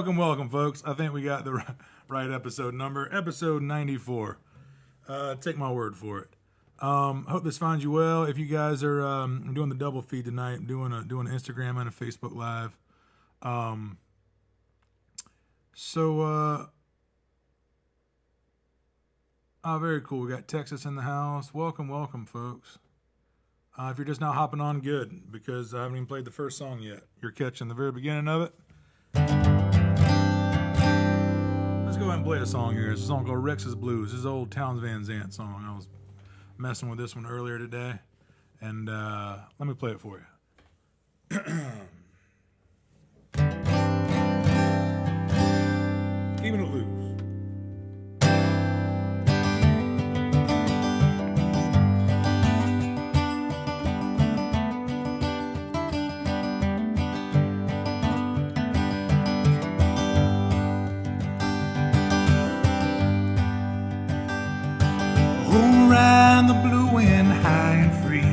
Welcome, folks. I think we got the right episode number. Episode 94. Take my word for it. Hope this finds you well. If you guys are doing the double feed tonight, doing an Instagram and a Facebook Live. Very cool. We got Texas in the house. Welcome, folks. If you're just now hopping on, good, because I haven't even played the first song yet. You're catching the very beginning of it. Let's go ahead and play a song here. It's a song called Rex's Blues. This is an old Townes Van Zandt song. I was messing with this one earlier today, and let me play it for you. Keeping it loose. Around the blue wind, high and free,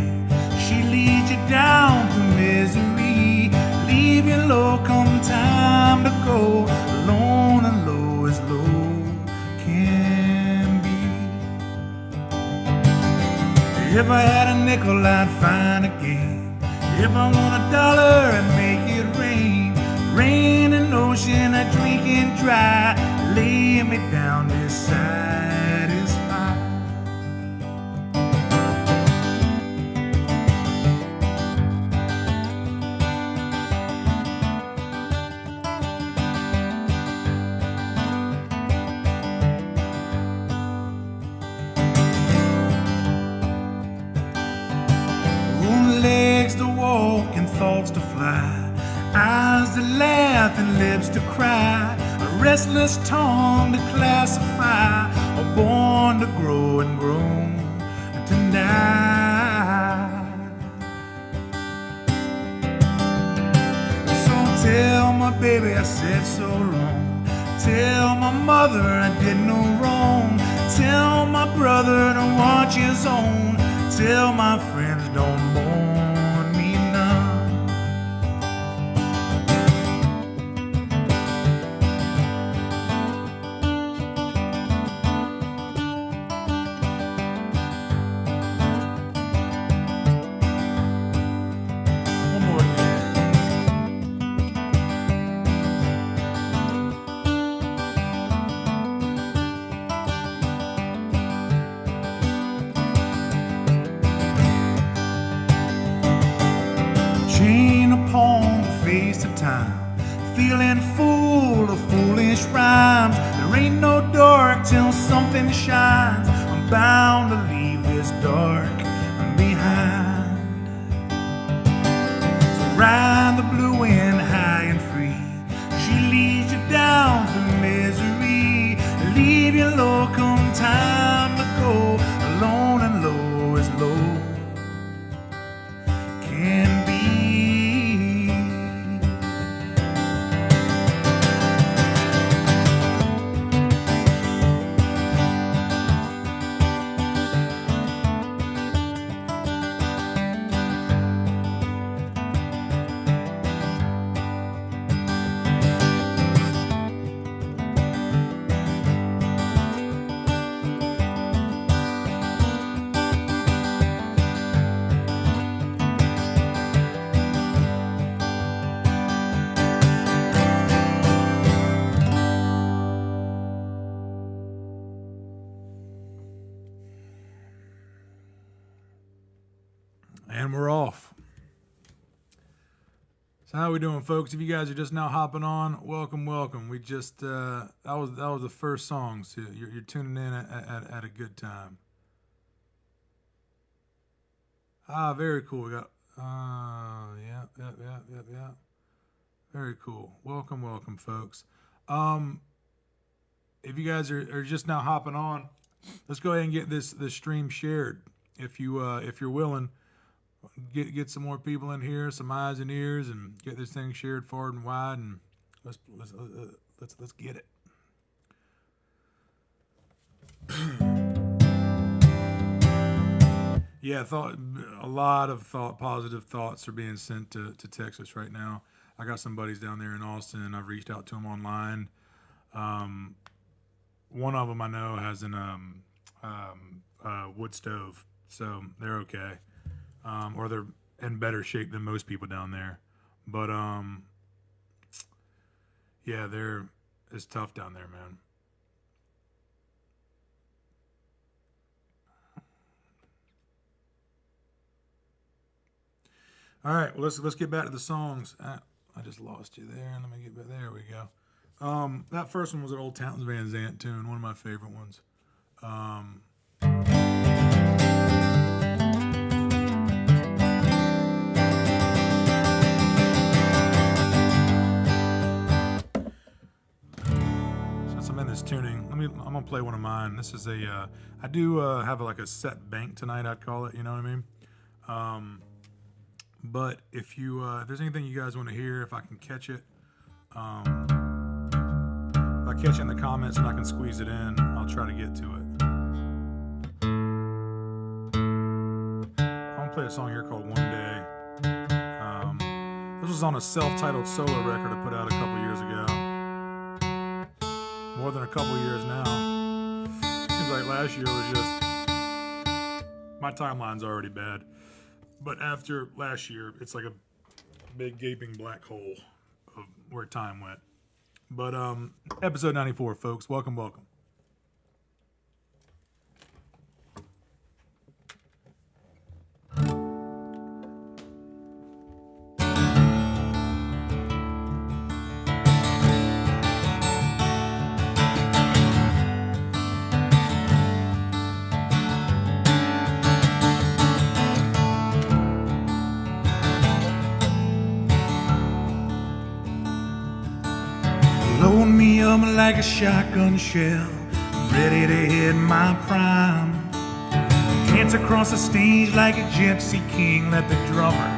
she leads you down to misery. Leave you low come time to go, alone and low as low can be. If I had a nickel, I'd find a game. If I want $1 and make it rain, rain and ocean, I drink and dry, lay me down dissatisfied. Legs to walk and thoughts to fly, eyes to laugh and lips to cry, a restless tongue to classify, or born to grow and grown to die. So tell my baby I said so wrong, tell my mother I did no wrong, tell my brother to watch his own, tell my friends don't mourn me now. One more again. Chain upon the face of time, feeling full of foolish rhymes. There ain't no dark till something shines. I'm bound to leave this dark behind. So ride the blue wind high and free, she leads you down to misery. Leave you low come time to go, alone and low as low can be. And we're off. So how we doing, folks? If you guys are just now hopping on, welcome. We just that was the first song, so you're tuning in at a good time. Very cool. We got yeah. Very cool. Welcome, folks. If you guys are just now hopping on, let's go ahead and get this stream shared. If you're willing. Get some more people in here, some eyes and ears, and get this thing shared far and wide, and let's get it. Yeah, a lot of positive thoughts are being sent to Texas right now. I got some buddies down there in Austin. I've reached out to them online. One of them I know has an wood stove, so they're okay, or they're in better shape than most people down there. But yeah, it's tough down there, man. All right, well, let's get back to the songs. I just lost you there. Let me get back. There we go. That first one was an old Townsend Van Zandt tune, one of my favorite ones. Since I'm in this tuning, I'm gonna play one of mine. This is I do have like a set bank tonight, I'd call it. You know what I mean? But if there's anything you guys want to hear, if I can catch it, if I catch it in the comments and I can squeeze it in, I'll try to get to it. I'm gonna play a song here called One Day. This was on a self-titled solo record I put out a couple years ago. More than a couple years now. Seems like last year was just... My timeline's already bad. But after last year, it's like a big gaping black hole of where time went. But episode 94, folks. Welcome. Load me up like a shotgun shell, ready to hit my prime. Dance across the stage like a gypsy king, let the drummer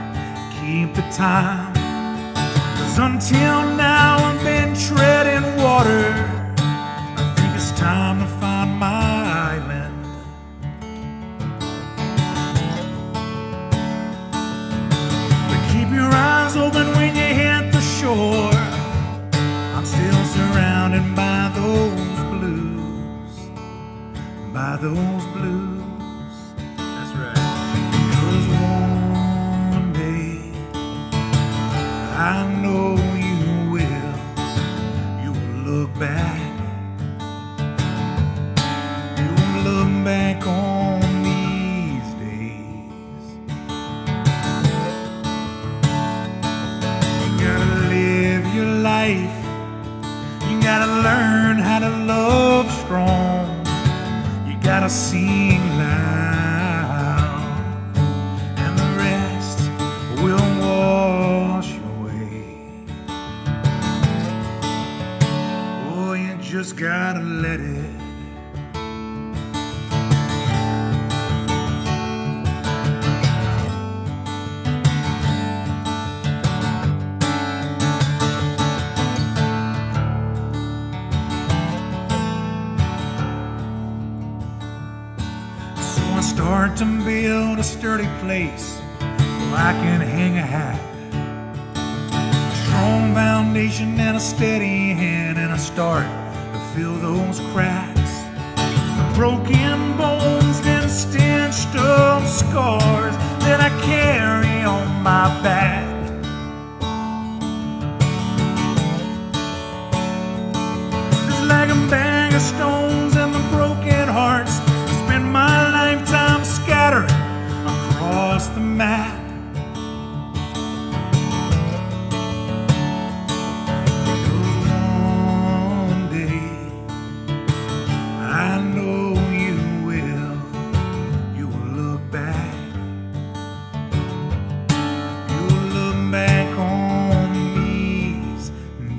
keep the time. 'Cause until now I've been treading water. I think it's time to find my island. But keep your eyes open when you hit the shore. I'm still surrounded by those blues, by those blues. That's right. 'Cause one day I know you will look back. You will look back on these days. You gotta live your life. You gotta learn how to love strong. You gotta sing loud, and the rest will wash away. Oh, you just gotta let it. Start to build a sturdy place where I can hang a hat. A strong foundation and a steady hand, and I start to fill those cracks. The broken bones and stitched up scars that I carry on my back. It's like a bag of stones and the broken hearts. Spend my lifetime scattered across the map. One day I know you will look back. You'll look back on these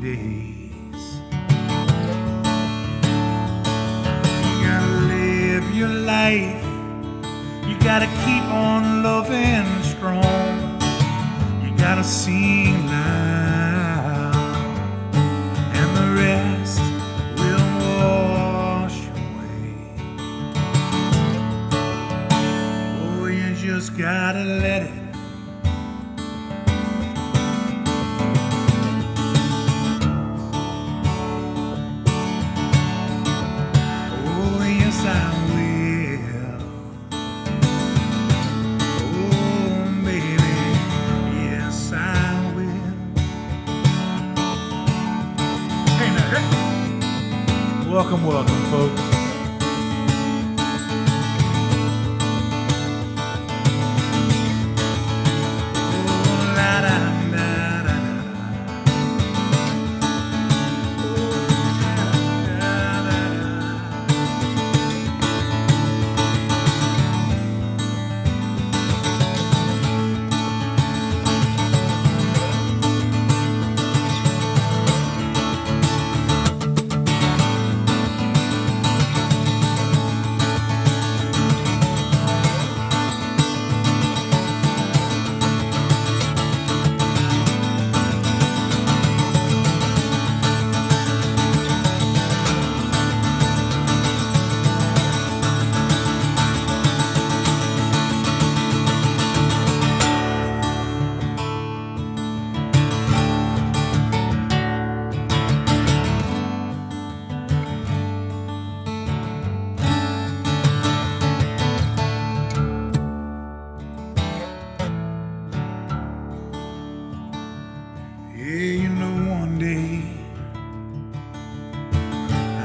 days. You gotta live your life. You gotta keep on loving strong. You gotta sing loud, and the rest will wash away. Oh, you just gotta let it. Welcome, welcome, folks.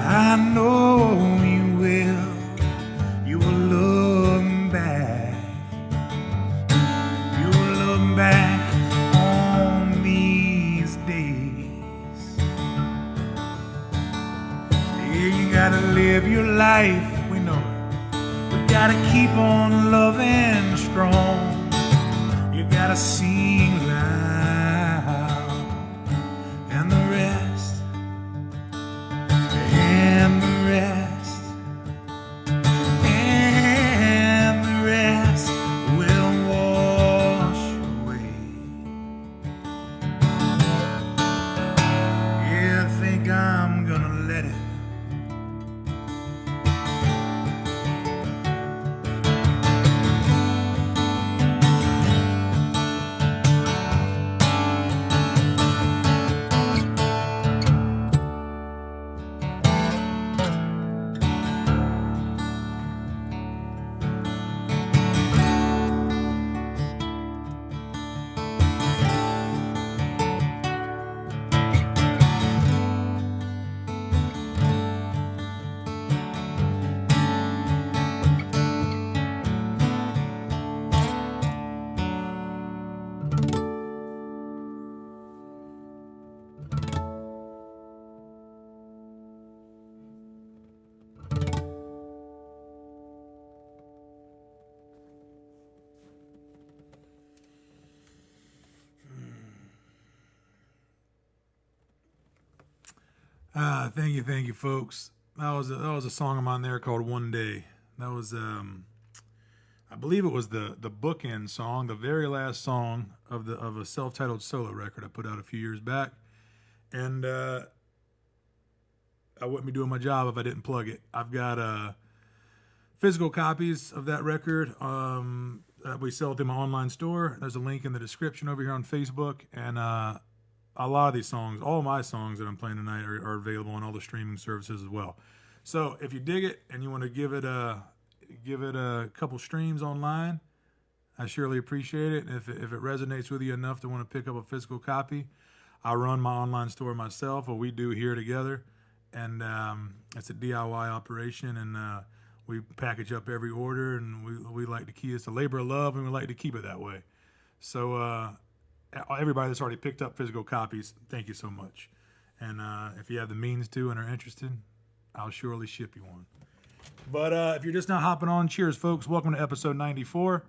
I know you will. You will look back. You will look back on these days. Yeah, you gotta live your life. We know it. We gotta keep on loving strong. You gotta sing loud, and the rest. And the rest, and the rest will wash away. Yeah, I think I'm gonna let it. Thank you, folks. That was a song of mine there called "One Day." That was, I believe it was the bookend song, the very last song of a self-titled solo record I put out a few years back, and I wouldn't be doing my job if I didn't plug it. I've got physical copies of that record that we sell through my online store. There's a link in the description over here on Facebook, and a lot of these songs, all of my songs that I'm playing tonight are available on all the streaming services as well. So if you dig it and you want to give it a couple streams online, I surely appreciate it. If it resonates with you enough to want to pick up a physical copy, I run my online store myself, or we do here together, and it's a DIY operation, and we package up every order, and we like to keep it's a labor of love, and we like to keep it that way. So everybody that's already picked up physical copies, thank you so much. And if you have the means to and are interested, I'll surely ship you one. But if you're just now hopping on, cheers, folks. Welcome to episode 94.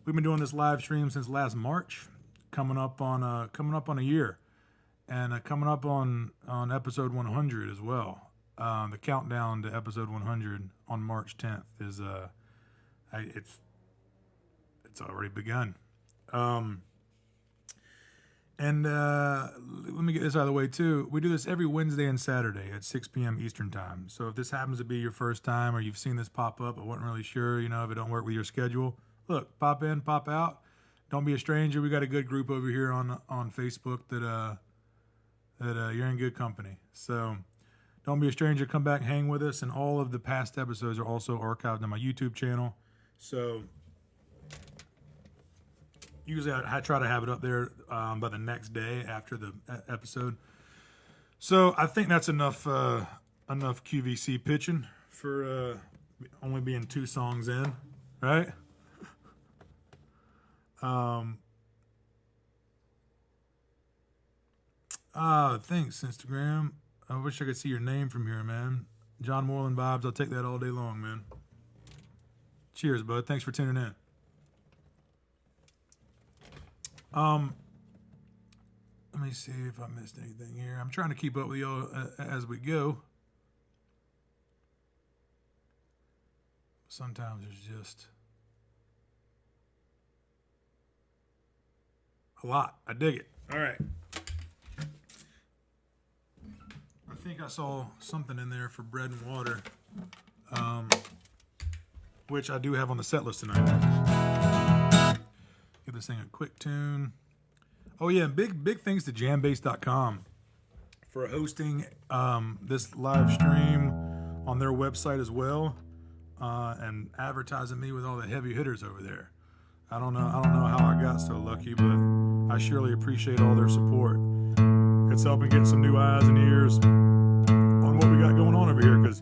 We've been doing this live stream since last March, coming up on a year, and coming up on episode 100 as well. The countdown to episode 100 on March 10th is it's already begun. And let me get this out of the way, too. We do this every Wednesday and Saturday at 6 p.m. Eastern Time. So if this happens to be your first time or you've seen this pop up, I wasn't really sure, if it don't work with your schedule, look, pop in, pop out. Don't be a stranger. We got a good group over here on Facebook that you're in good company. So don't be a stranger. Come back, hang with us. And all of the past episodes are also archived on my YouTube channel. So usually I try to have it up there by the next day after the episode. So I think that's enough enough QVC pitching for only being 2 songs in, right? Thanks, Instagram. I wish I could see your name from here, man. John Moreland vibes. I'll take that all day long, man. Cheers, bud. Thanks for tuning in. Let me see if I missed anything here. I'm trying to keep up with y'all as we go. Sometimes there's just a lot. I dig it. All right. I think I saw something in there for Bread and Water, which I do have on the set list tonight. Give this thing a quick tune. Oh yeah, big thanks to Jambase.com for hosting this live stream on their website as well, and advertising me with all the heavy hitters over there. I don't know how I got so lucky, but I surely appreciate all their support. It's helping get some new eyes and ears on what we got going on over here, because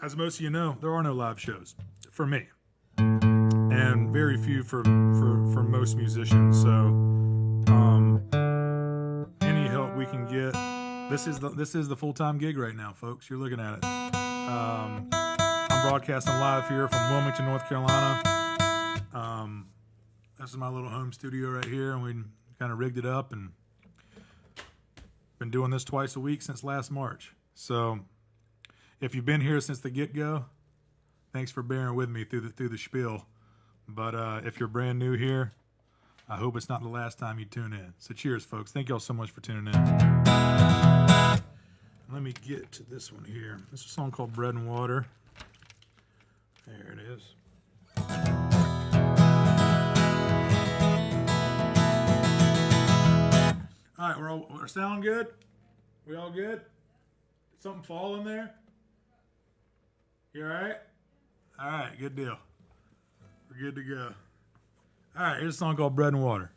as most of you know, there are no live shows for me, and very few for most musicians. So any help we can get. This is the full-time gig right now, folks. You're looking at it. I'm broadcasting live here from Wilmington, North Carolina. This is my little home studio right here, and we kind of rigged it up and been doing this twice a week since last March. So if you've been here since the get-go, thanks for bearing with me through the spiel. But if you're brand new here, I hope it's not the last time you tune in. So cheers, folks. Thank y'all so much for tuning in. Let me get to this one here. This is a song called Bread and Water. There it is. All right, we're sound good? We all good? Did something fall in there? You all right? All right, good deal. We're good to go. All right, here's a song called Bread and Water.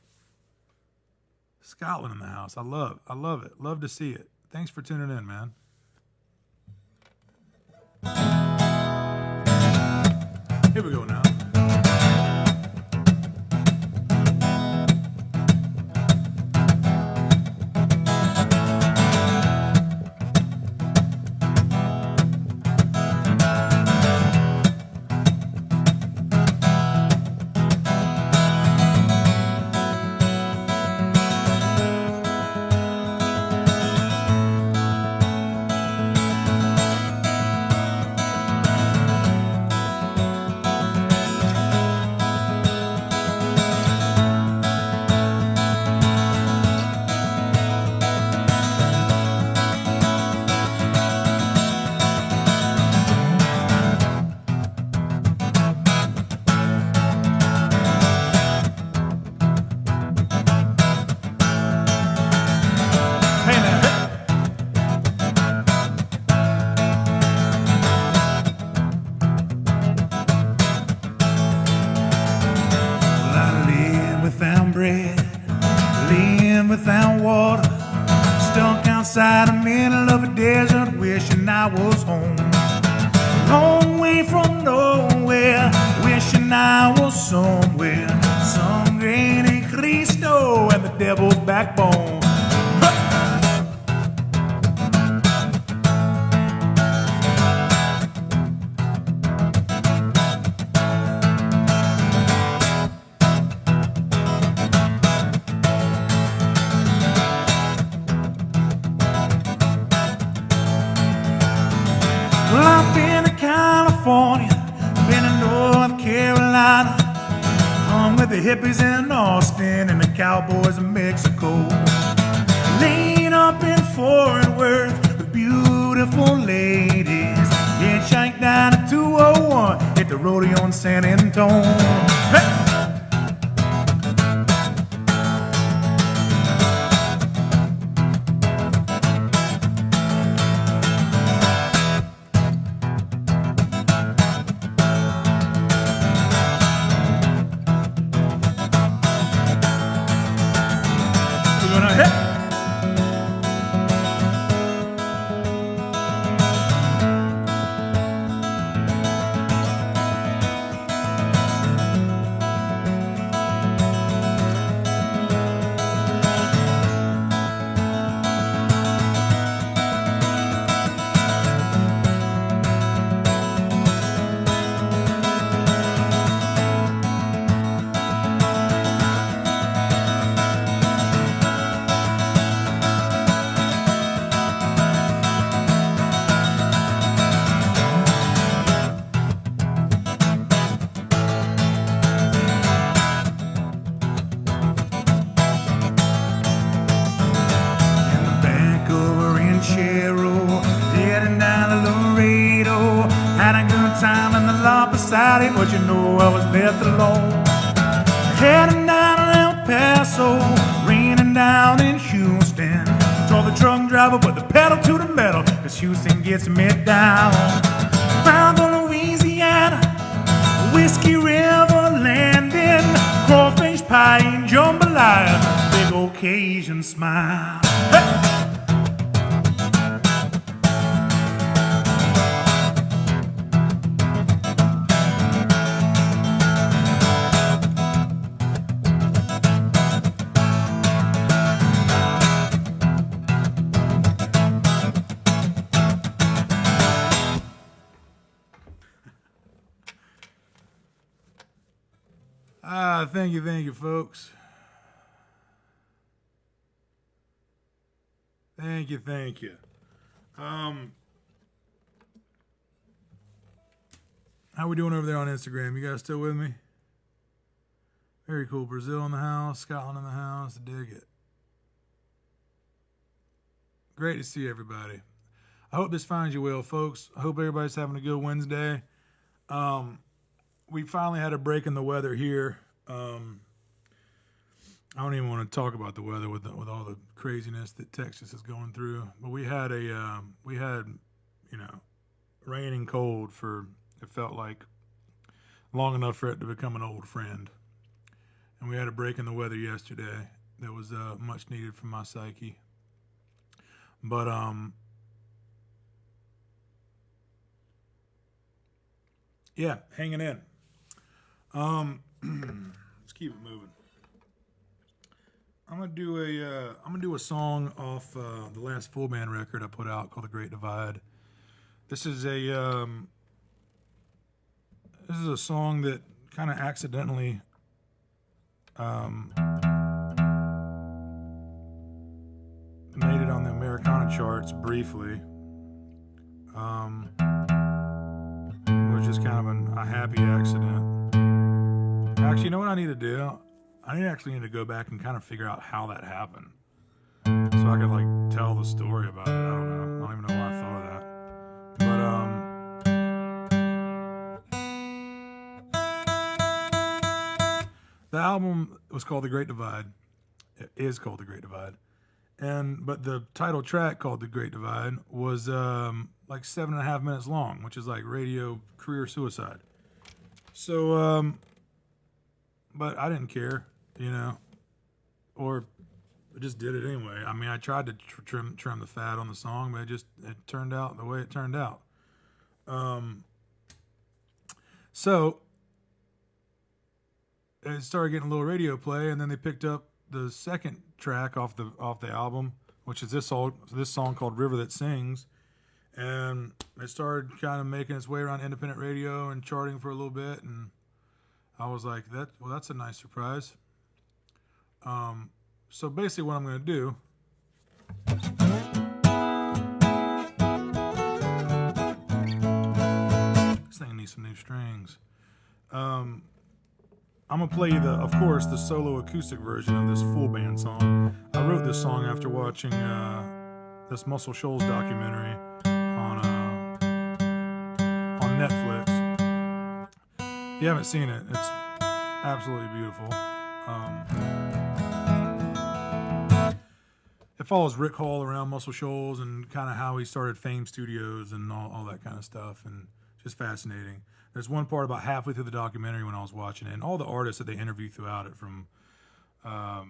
Scotland in the house. I love it. Love to see it. Thanks for tuning in, man. Here we go now. Outside the middle of a desert, wishing I was home. A long way from nowhere, wishing I was somewhere. Sangre de Cristo and the devil's backbone. The hippies in Austin and the cowboys in Mexico, laid up in Fort Worth with beautiful ladies. Get shanked down at 201, hit the rodeo in San Antonio. Hey! nobody, but you know I was left alone. Heading down to El Paso, raining down in Houston. Told the truck driver, put the pedal to the metal, 'cause Houston gets me down. Found the Louisiana, Whiskey River landing, crawfish pie and jambalaya, big old Cajun smile. Hey! Thank you, folks. Thank you. How we doing over there on Instagram? You guys still with me? Very cool. Brazil in the house, Scotland in the house. Dig it. Great to see everybody. I hope this finds you well, folks. I hope everybody's having a good Wednesday. We finally had a break in the weather here. I don't even want to talk about the weather with all the craziness that Texas is going through. But we had rain and cold for, it felt like, long enough for it to become an old friend. And we had a break in the weather yesterday that was much needed for my psyche. But yeah, hanging in. Let's keep it moving. I'm gonna do a song off the last full band record I put out called The Great Divide. This is a song that kind of accidentally made it on the Americana charts briefly. Which is kind of a happy accident. Actually, you know what I need to do? I actually need to go back and kind of figure out how that happened, so I could tell the story about it. I don't know. I don't even know why I thought of that. But the album was called The Great Divide. It is called The Great Divide, but the title track called The Great Divide was 7.5 minutes long, which is like radio career suicide. So, but I didn't care, or I just did it anyway. I mean, I tried to trim the fat on the song, but it turned out the way it turned out. So it started getting a little radio play, and then they picked up the second track off the album, which is this song called River That Sings. And it started kind of making its way around independent radio and charting for a little bit, and I was like, that's a nice surprise. So basically what I'm going to do this thing needs some new strings. I'm going to play you of course, the solo acoustic version of this full band song. I wrote this song after watching this Muscle Shoals documentary on Netflix. If you haven't seen it, it's absolutely beautiful. It follows Rick Hall around Muscle Shoals and kind of how he started Fame Studios and all that kind of stuff, and just fascinating. There's one part about halfway through the documentary when I was watching it, and all the artists that they interview throughout it, from the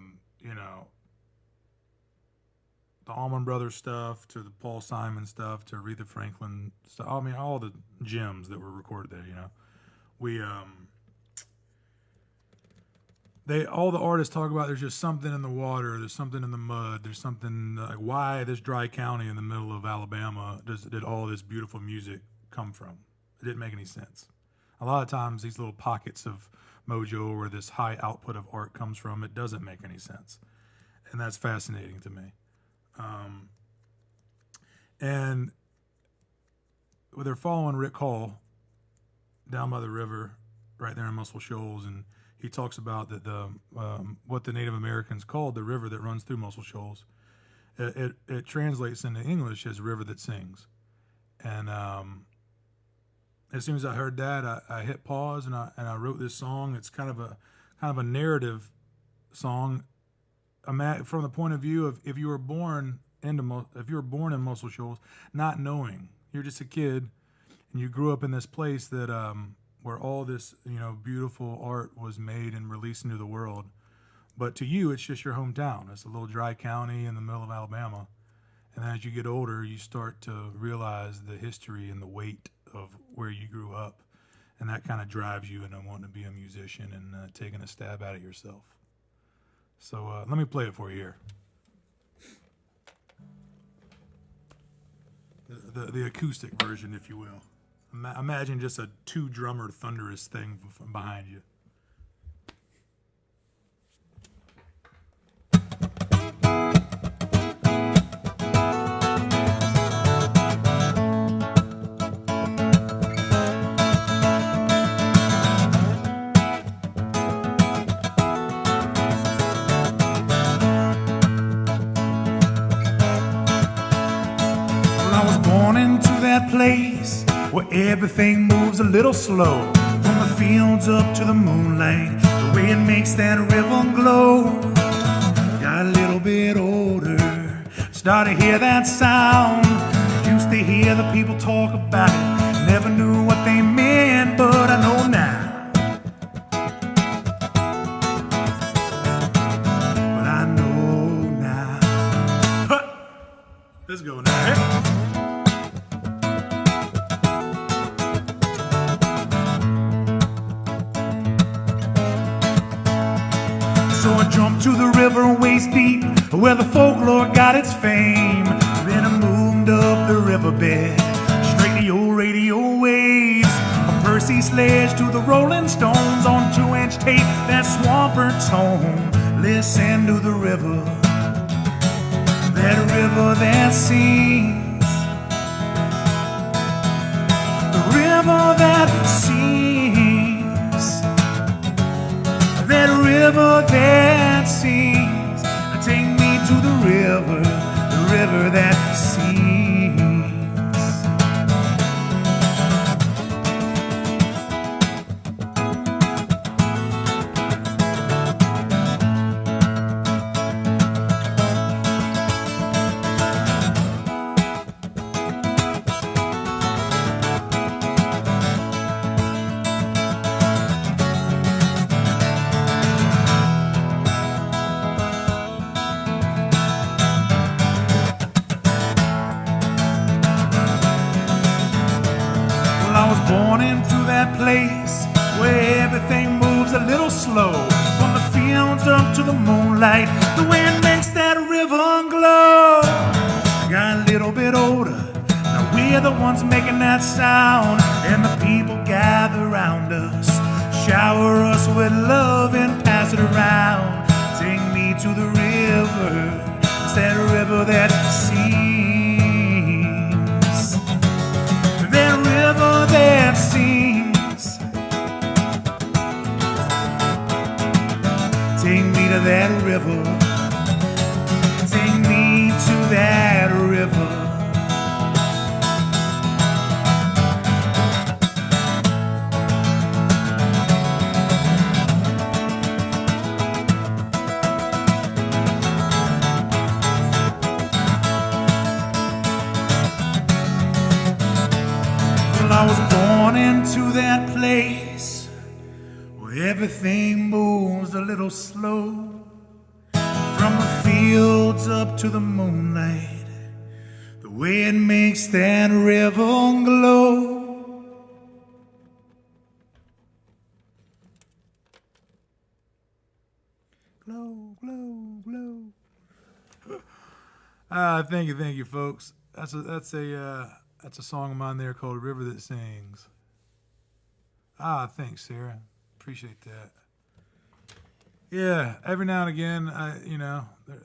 Allman Brothers stuff to the Paul Simon stuff to Aretha Franklin stuff. I mean, all the gems that were recorded there. All the artists talk about there's just something in the water, there's something in the mud, there's something like why this dry county in the middle of Alabama did all this beautiful music come from. It didn't make any sense. A lot of times these little pockets of mojo where this high output of art comes from, it doesn't make any sense. And that's fascinating to me. And they're following Rick Hall down by the river right there in Muscle Shoals, and he talks about that what the Native Americans called the river that runs through Muscle Shoals. It translates into English as river that sings. And as soon as I heard that, I hit pause and I wrote this song. It's kind of a narrative song. From the point of view of if you were born in Muscle Shoals, not knowing, you're just a kid, and you grew up in this place that where all this beautiful art was made and released into the world. But to you, it's just your hometown. It's a little dry county in the middle of Alabama. And as you get older, you start to realize the history and the weight of where you grew up. And that kind of drives you into wanting to be a musician and taking a stab at it yourself. So let me play it for you here. The acoustic version, if you will. Imagine just a 2-drummer thunderous thing behind you. Place where everything moves a little slow, from the fields up to the moonlight, the way it makes that river glow. Got a little bit older, started to hear that sound. Used to hear the people talk about it, never knew what they meant, but I know now. But I know now. Huh. Let's go now. Hey. So I jumped to the river waist deep, where the folklore got its fame. Then I moved up the riverbed, straight to your radio waves. A Percy Sledge to the Rolling Stones on 2-inch tape, that Swampert tone. Listen to the river that sings. The river that sings. That river that sings. Take me to the river that sings. Born into that place where everything moves a little slow, from the fields up to the moonlight, the way it makes that river glow. Got a little bit older, now we're the ones making that sound, and the people gather around us, shower us with love and pass it around. Take me to the river, it's that river that sings. That river that sings. Take me to that river. Take me to that river. I was born into that place where everything moves a little slow, from the fields up to the moonlight, the way it makes that river glow. Glow, glow, glow. Thank you, folks. That's a song of mine there called "River That Sings." Thanks, Sarah. Appreciate that. Yeah, every now and again,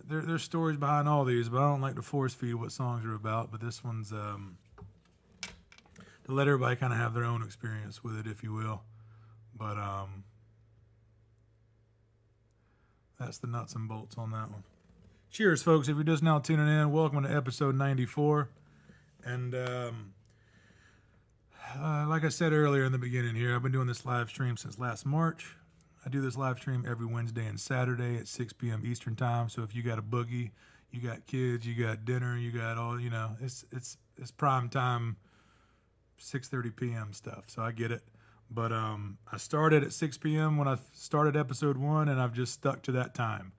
there's stories behind all these, but I don't like to force feed what songs are about. But this one's to let everybody kind of have their own experience with it, if you will. But that's the nuts and bolts on that one. Cheers, folks. If you're just now tuning in, welcome to episode 94. And like I said earlier in the beginning here, I've been doing this live stream since last March. I do this live stream every Wednesday and Saturday at 6 p.m. Eastern time. So if you got a boogie, you got kids, you got dinner, you got all, it's prime time, 6:30 p.m. stuff. So I get it. But I started at 6 p.m. when I started episode 1, and I've just stuck to that time.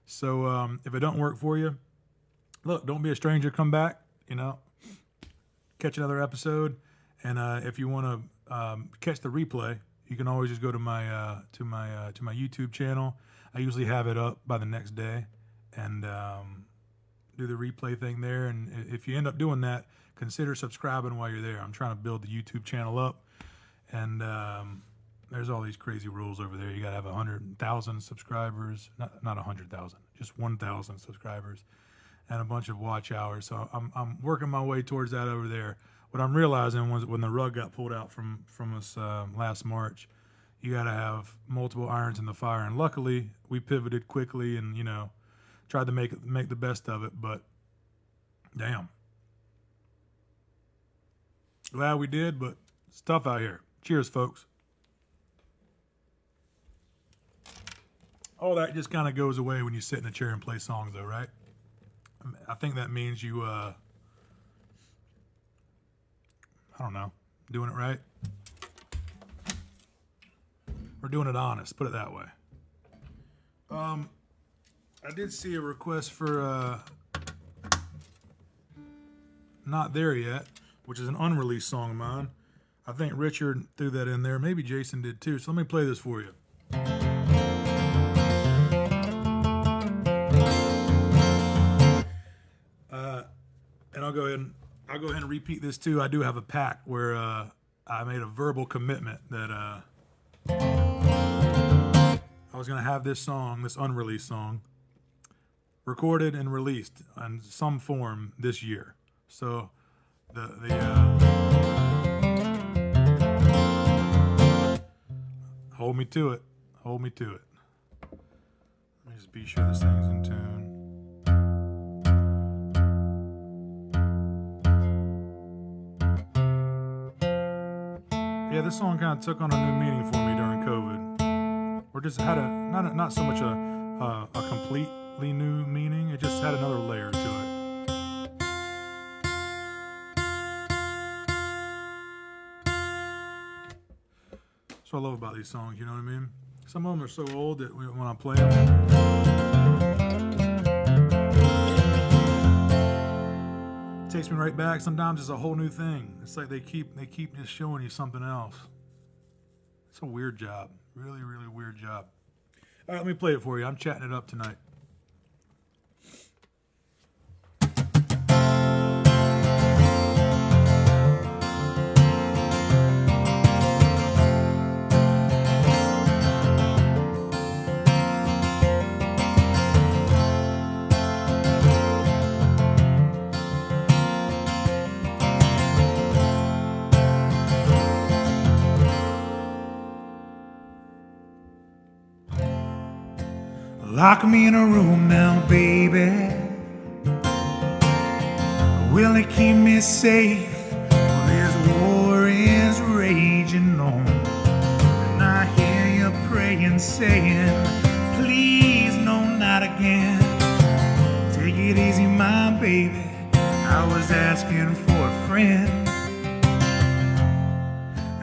So if it don't work for you, look, don't be a stranger. Come back, catch another episode. And if you want to catch the replay, you can always just go to my YouTube channel. I usually have it up by the next day, and do the replay thing there. And if you end up doing that, consider subscribing while you're there. I'm trying to build the YouTube channel up, and there's all these crazy rules over there. You got to have 100,000 subscribers, not 100,000, just 1,000 subscribers, and a bunch of watch hours. So I'm working my way towards that over there. What I'm realizing was when the rug got pulled out from us last March, you got to have multiple irons in the fire. And luckily, we pivoted quickly and tried to make the best of it. But damn, glad we did. But it's tough out here. Cheers, folks. All that just kind of goes away when you sit in a chair and play songs, though, right? I think that means you. I don't know, doing it right. We're doing it honest, put it that way. I did see a request for Not There Yet, which is an unreleased song of mine. I think Richard threw that in there. Maybe Jason did too. So let me play this for you. And I'll go ahead and repeat this too. I do have a pact where I made a verbal commitment that I was going to have this song, this unreleased song, recorded and released in some form this year. So hold me to it. Hold me to it. Let me just be sure this thing's in tune. Yeah, this song kind of took on a new meaning for me during COVID. Or just had not so much a completely new meaning. It just had another layer to it. That's what I love about these songs, you know what I mean? Some of them are so old that when I play them, it takes me right back. Sometimes it's a whole new thing. It's like they keep just showing you something else. It's a weird job. Really, really weird job. All right, let me play it for you. I'm chatting it up tonight. Lock me in a room now, baby. Will it keep me safe? Well, this war is raging on, and I hear you praying, saying, please, no, not again. Take it easy, my baby. I was asking for a friend,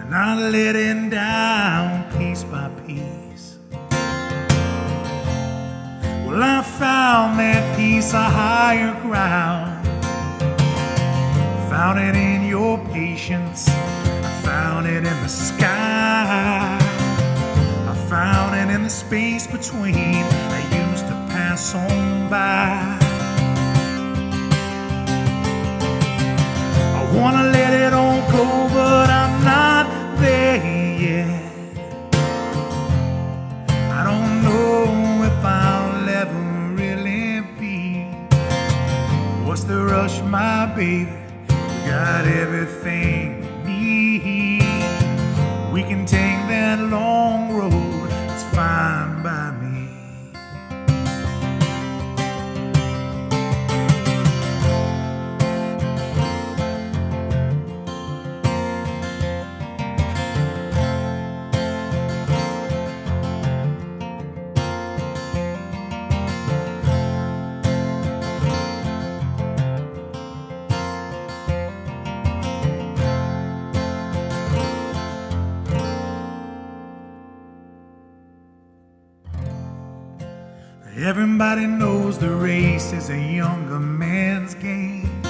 and I let it down piece by piece. Well, I found that piece of higher ground. Found it in your patience. I found it in the sky. I found it in the space between. I used to pass on by. I wanna let it all go, but I'm not there yet. I don't know if I'll ever really be. What's the rush, my baby? We got everything we need. We can take that long road, it's fine by me. Everybody knows the race is a younger man's game.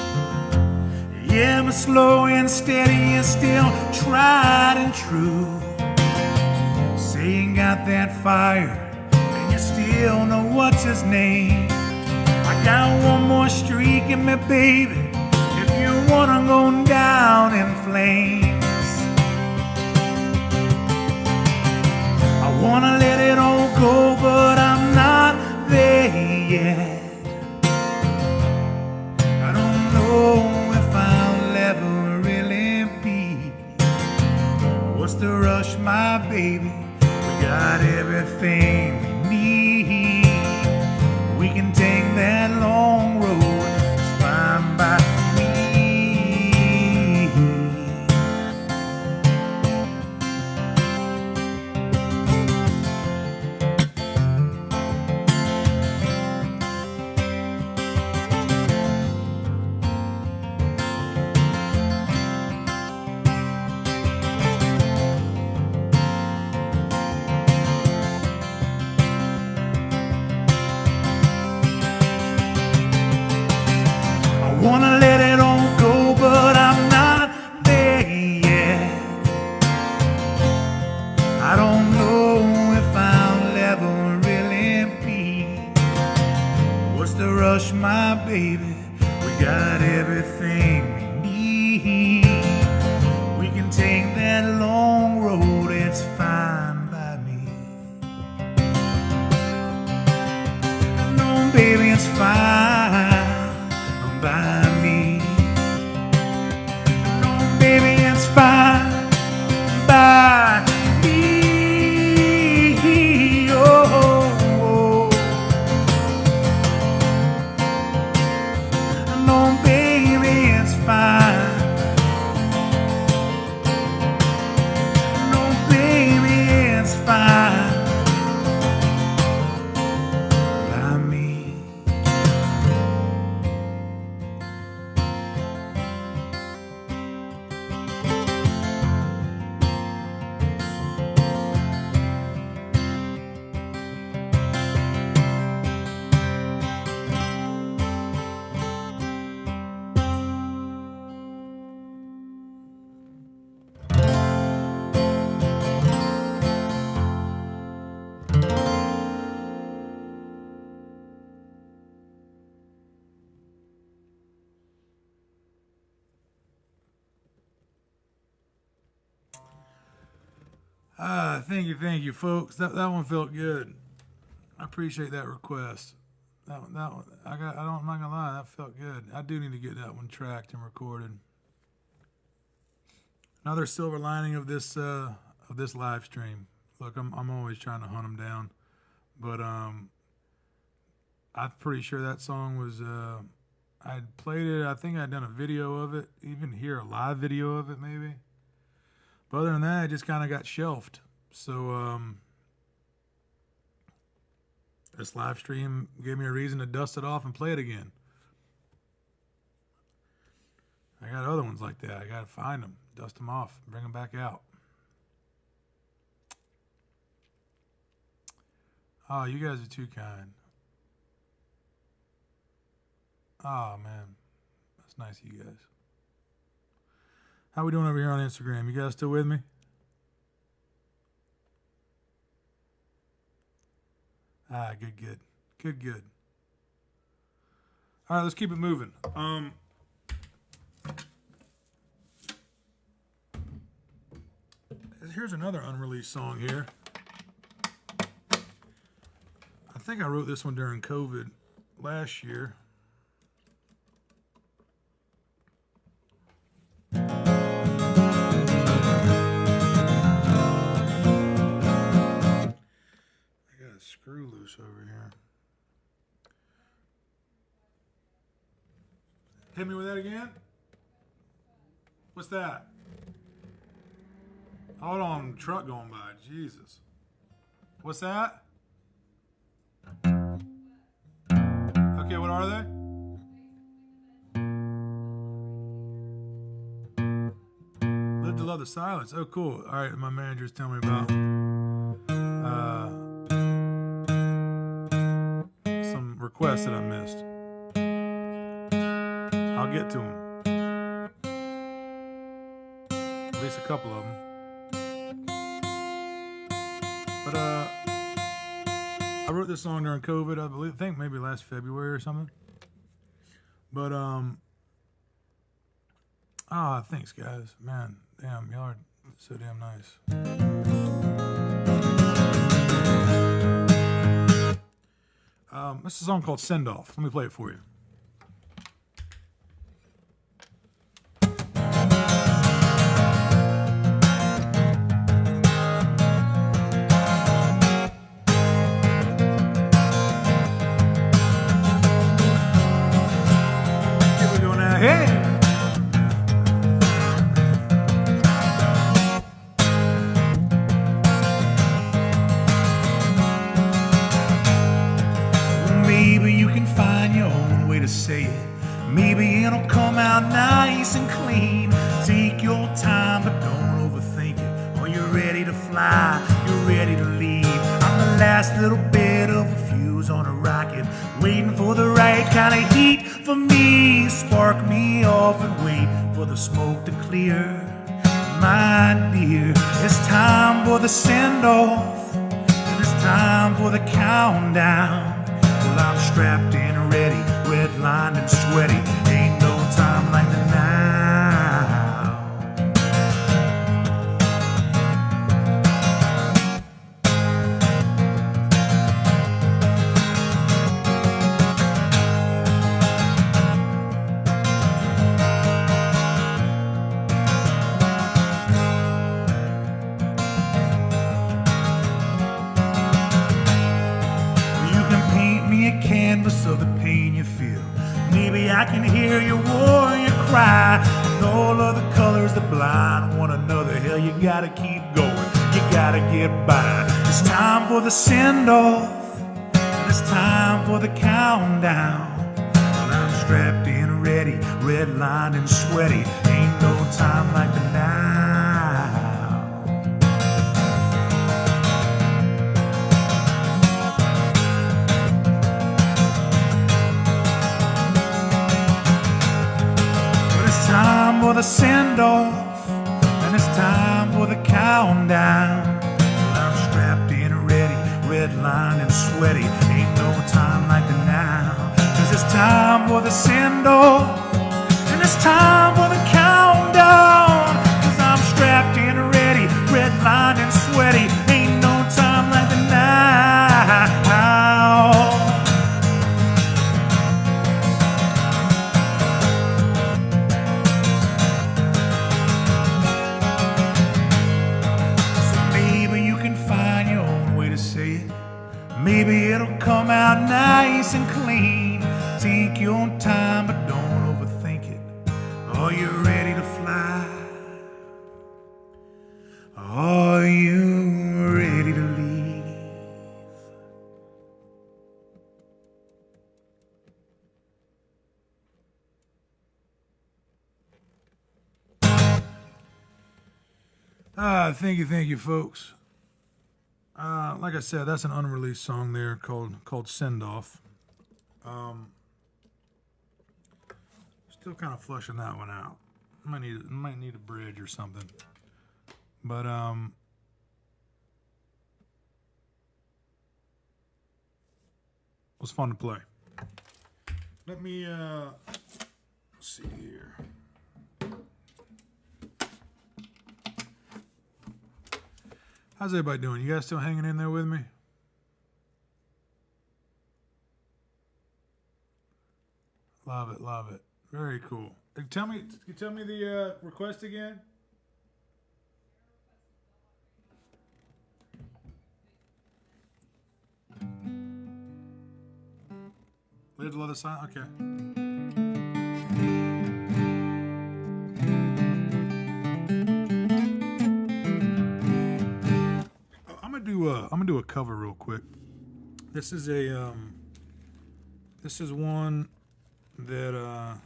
Yeah, but slow and steady and still tried and true. Say you got that fire and you still know what's his name. I got one more streak in me, baby, if you wanna go down in flames. I wanna let it all go, but I'm not there yet. I don't know if I'll ever really be. What's the rush, my baby? We got everything we need. We can take that long road, it's fine by me. Wanna let it all go, but I'm not there yet. I don't know if I'll ever really be. What's the rush, my baby? We got everything we need. We can take that long road, it's fine by me. No, baby, it's fine by me. No, baby, it's fine by me. Oh, oh. No, baby, it's fine. No, baby, it's fine by me. Thank you, folks. That one felt good. I appreciate that request. That one, I'm not gonna lie, that felt good. I do need to get that one tracked and recorded. Another silver lining of this live stream. Look, I'm always trying to hunt them down, but I'm pretty sure that song was I'd played it. I think I'd done a video of it, even here a live video of it maybe. But other than that, it just kind of got shelved. So this live stream gave me a reason to dust it off and play it again. I got other ones like that. I got to find them, dust them off, bring them back out. Oh, you guys are too kind. Oh, man. That's nice of you guys. How we doing over here on Instagram? You guys still with me? Ah, good. Good. All right, let's keep it moving. Here's another unreleased song here. I think I wrote this one during COVID last year. Screw loose over here. Hit me with that again? What's that? Hold on, truck going by. Jesus. What's that? Okay, what are they? Live to love the silence. Oh, cool. All right, my manager's telling me about some requests that I missed. I'll get to them. At least a couple of them. But I wrote this song during COVID, I think maybe last February or something. But thanks guys. Man, damn, y'all are so damn nice. This is a song called Send Off. Let me play it for you. Here we go now. Hey! Maybe you can find your own way to say it. Maybe it'll come out nice and clean. Take your time, but don't overthink it. Oh, you're ready to fly, you're ready to leave. I'm the last little bit of a fuse on a rocket, waiting for the right kind of heat for me. Spark me off and wait for the smoke to clear. My dear, it's time for the send-off, and it's time for the countdown. Well, I'm strapped in, ready, redlined and sweaty. Ain't no time like the now. A canvas of the pain you feel. Maybe I can hear your warrior cry. And all of the colors that blind one another. Hell, you gotta keep going, you gotta get by. It's time for the send-off, and it's time for the countdown. Well, I'm strapped in, ready, redlined and sweaty. Ain't no time like the now. Time for the send-off, and it's time for the countdown. Well, I'm strapped in, ready, redlined and sweaty. Ain't no time like the now. 'Cause it's time for the send-off, and it's time for the countdown. 'Cause I'm strapped in, ready, redlined and sweaty. Ain't no time like the now. Maybe it'll come out nice and clean. Take your time, but don't overthink it. Are you ready to fly? Are you ready to leave? Thank you, folks. Like I said, that's an unreleased song there called Send Off. Still kind of flushing that one out. Might need a bridge or something. But it was fun to play. Let me see here. How's everybody doing? You guys still hanging in there with me? Love it, love it. Very cool. Tell me the request again. Little other side. Okay. I'm gonna do a cover real quick. This is one that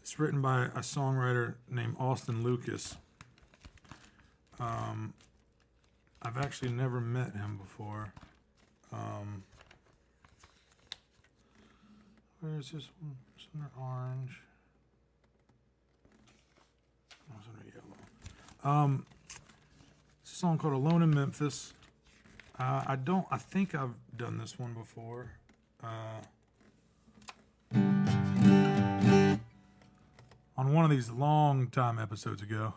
it's written by a songwriter named Austin Lucas. I've actually never met him before. Where's this one? It's under orange. Oh, it's under yellow. It's a song called Alone in Memphis. I think I've done this one before. On one of these long time episodes ago.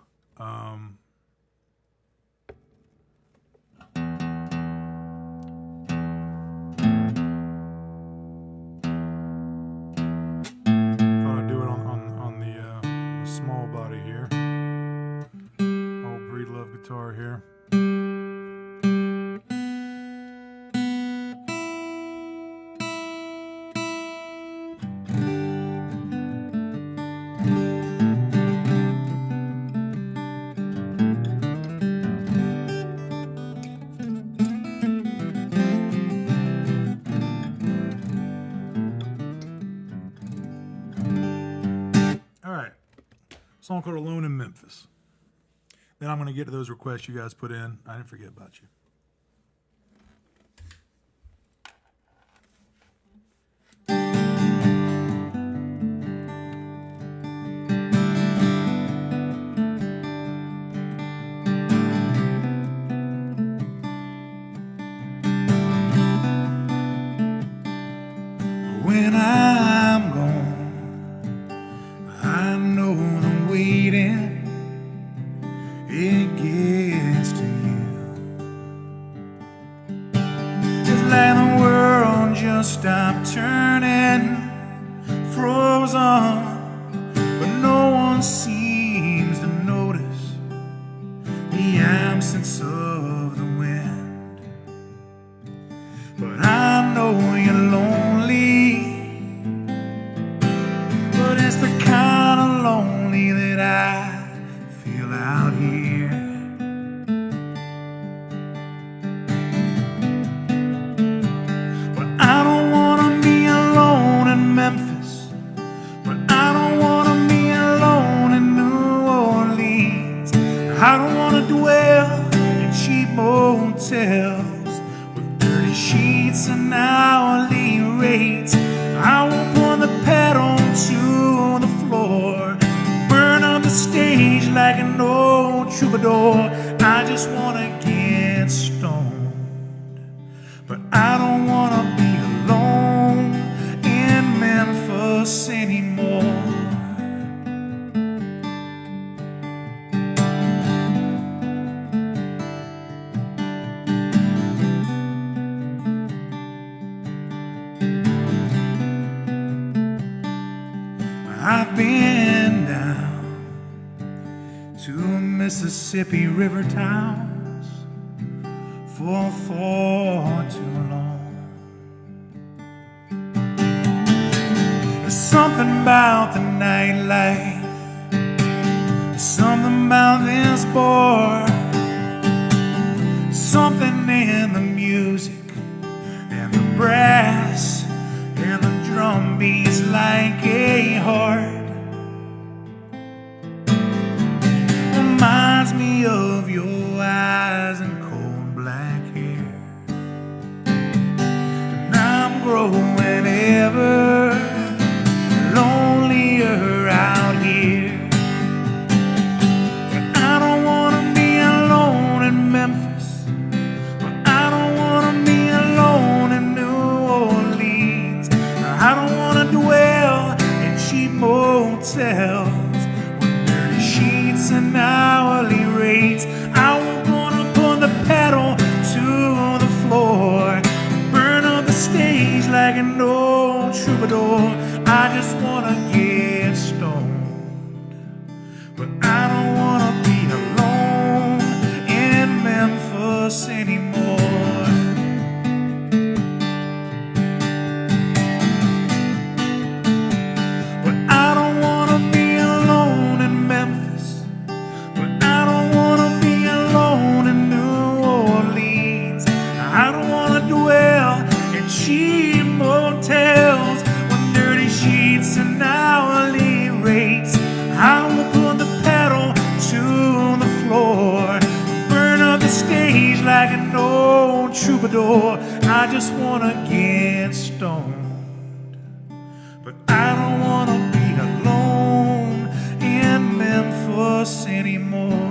Guitar here. All right. Song called Alone in Memphis. Then I'm going to get to those requests you guys put in. I didn't forget about you. When I'm gone, I know the waiting, it gets to you. It's like the world just stopped turning, froze on, but no one seems to notice the absence of the wind. But I know you're lonely, but it's the kind of lonely that I feel out here. But I don't wanna be alone in Memphis, but I don't wanna be alone in New Orleans. I don't wanna dwell in cheap motels with dirty sheets and hourly rates. I won't put the pedal to the floor, burn up the stage like an old troubadour. I just wanna get stoned, but I don't wanna be alone in Memphis anymore. I've been down to Mississippi River towns for far too long. There's something about the nightlife, there's something about this bar, something in the music and the brass and the drum beats like a heart. Reminds me of your eyes and cold black hair. And I'm growing ever lonelier out here. But I don't wanna be alone in Memphis, but I don't wanna be alone in New Orleans. I don't wanna dwell in cheap motels with dirty sheets and hourly rates. I won't wanna put the pedal to the floor, burn up the stage like an old troubadour. I just wanna get stoned, but I don't wanna be alone in Memphis anymore. Cheap motels with dirty sheets and hourly rates. I will put the pedal to the floor, burn up the stage like an old troubadour. I just wanna get stoned, but I don't wanna be alone in Memphis anymore.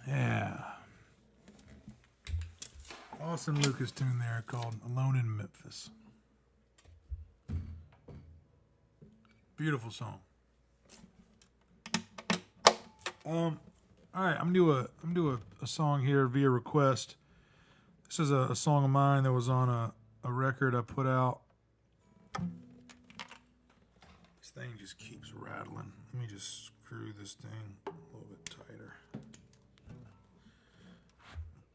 Yeah. Austin Lucas tune there called Alone in Memphis. Beautiful song. All right, I'm gonna do a song here via request. This is a song of mine that was on a record I put out. This thing just keeps rattling. Let me just screw this thing a little bit tighter.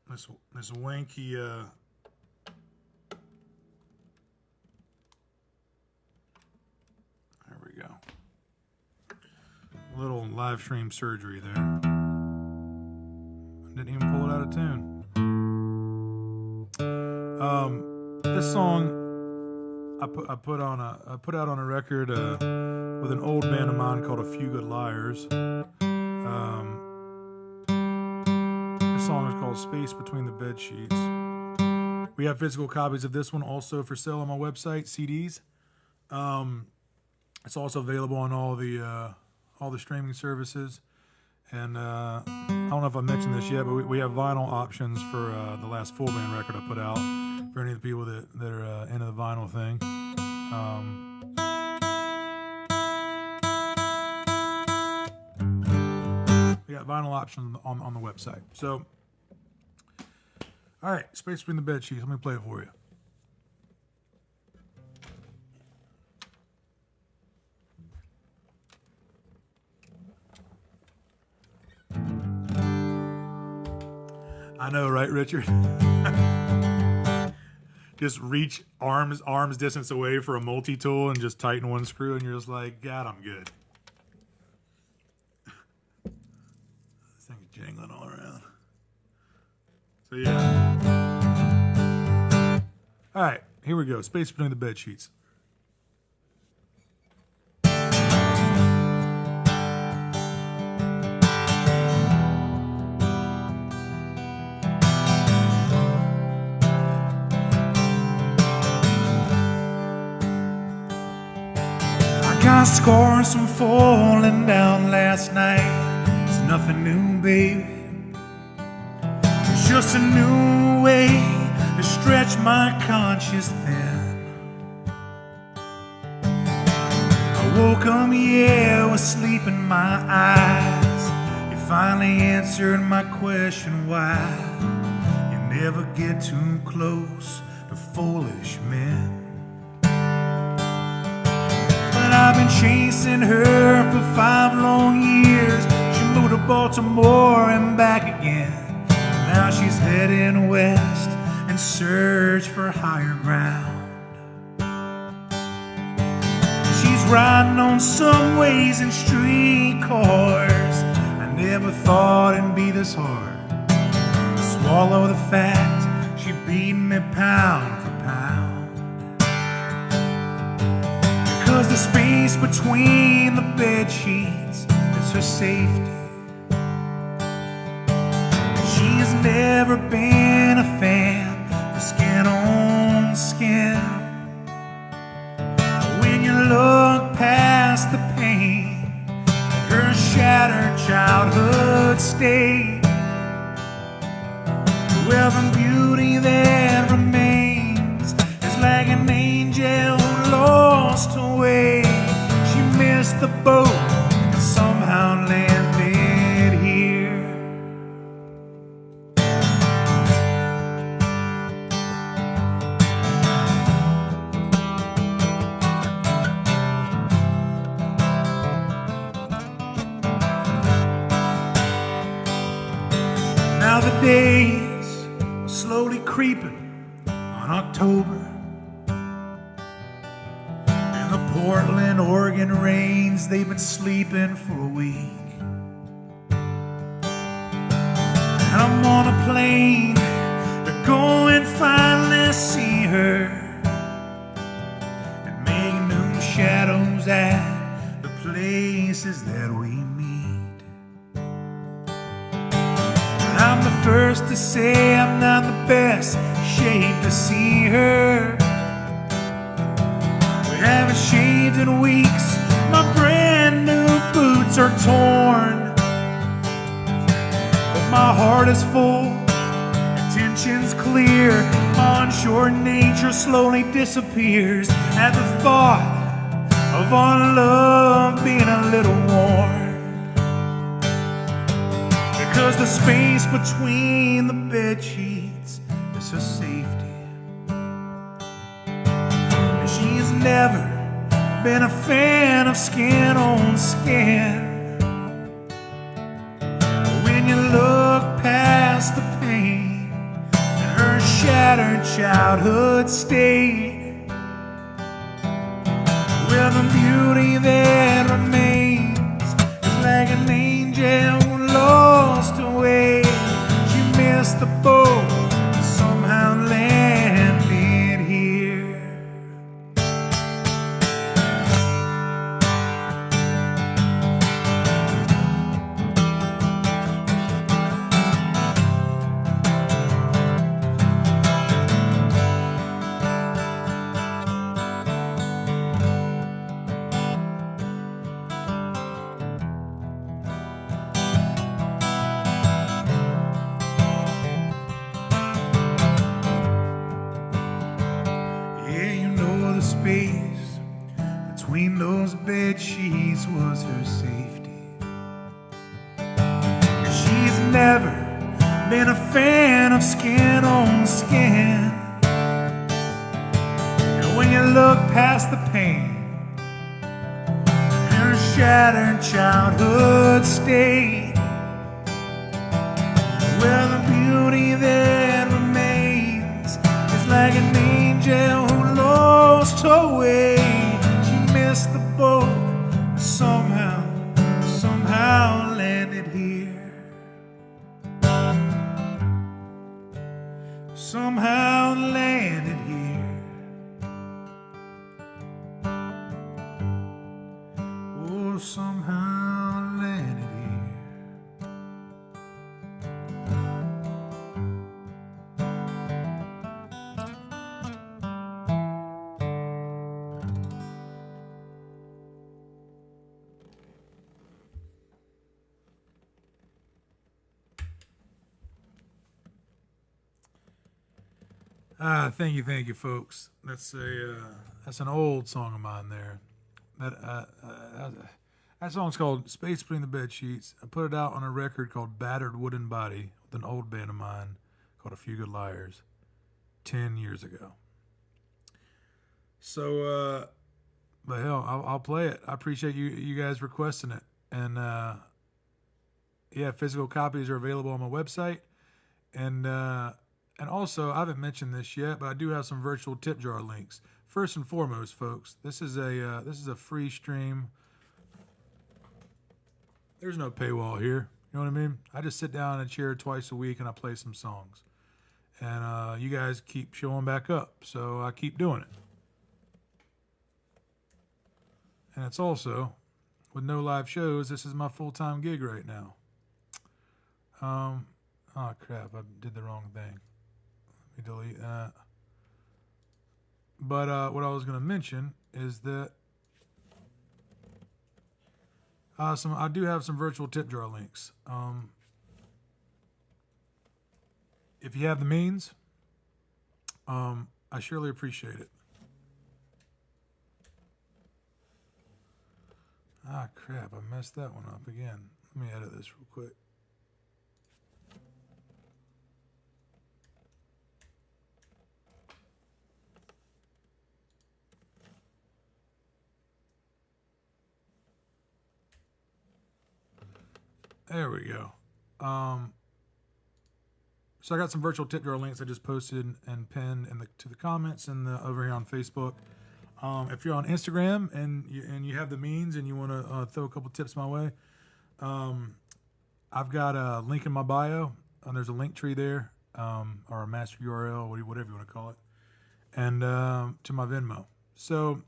This wanky there we go. A little live stream surgery there. Didn't even pull it out of tune. This song I put out on a record with an old band of mine called A Few Good Liars. This song is called Space Between the Bed Sheets. We have physical copies of this one also for sale on my website, CDs. It's also available on all the streaming services. And I don't know if I mentioned this yet, but we have vinyl options for the last full band record I put out for any of the people that are into the vinyl thing. We got vinyl options on the website. So, all right, Space Between the Bed Sheets. Let me play it for you. I know, right, Richard? Just reach arms distance away for a multi-tool and just tighten one screw, and you're just like, God, I'm good. This thing is jangling all around. So yeah. All right, here we go. Space Between the Bed Sheets. Got scars from falling down last night. It's nothing new, baby. It's just a new way to stretch my conscience thin. I woke up, yeah, with sleep in my eyes. You finally answered my question why you never get too close to foolish men. I've been chasing her for 5 long years. She moved to Baltimore and back again. Now she's heading west in search for higher ground. She's riding on subways and streetcars. I never thought it'd be this hard to swallow the fact she beat me pound for pound. Cause the space between the bed sheets is her safety. She's never been a fan of skin on skin. When you look past the pain, her shattered childhood state, well, the beauty that remains is like an angel lost away. She missed the boat and somehow landed here. Now the days are slowly creeping on October, and the Portland, Oregon rains, they've been sleeping for a week. And I'm on a plane to go and finally see her and make new shadows at the places that we meet. I'm the first to say I'm not the best shape to see her. We haven't shaved in weeks, my brand new boots are torn, but my heart is full, intention's clear. Onshore nature slowly disappears at the thought of our love being a little warm, because the space between the bed sheets is her safety. And she's never been a fan of skin on skin. When you look past the pain and her shattered childhood state, well, the beauty that remains is like an angel lost away. She missed the boat and somehow landed here. Space between those bed sheets was her safety. And she's never been a fan of skin on skin. And when you look past the pain and her shattered childhood state, well, the beauty that remains is like an angel lost her way. She missed the boat, somehow landed here. Somehow landed here. Oh, somehow landed here. Thank you, folks. That's an old song of mine there. That song's called "Space Between the Bed Sheets." I put it out on a record called "Battered Wooden Body" with an old band of mine called A Few Good Liars 10 years ago. So, but hell, I'll play it. I appreciate you guys requesting it, and yeah, physical copies are available on my website, and also, I haven't mentioned this yet, but I do have some virtual tip jar links. First and foremost, folks, this is a free stream. There's no paywall here. You know what I mean? I just sit down in a chair twice a week and I play some songs. And you guys keep showing back up, so I keep doing it. And it's also, with no live shows, this is my full-time gig right now. Oh crap, I did the wrong thing. Let me delete that. But what I was going to mention is that I do have some virtual tip jar links. If you have the means, I surely appreciate it. Ah, crap, I messed that one up again. Let me edit this real quick. There we go. So I got some virtual tip jar links I just posted and pinned to the comments and over here on Facebook. If you're on Instagram and you have the means and you want to throw a couple tips my way, I've got a link in my bio. There's a link tree there, or a master URL, whatever you want to call it, and to my Venmo. So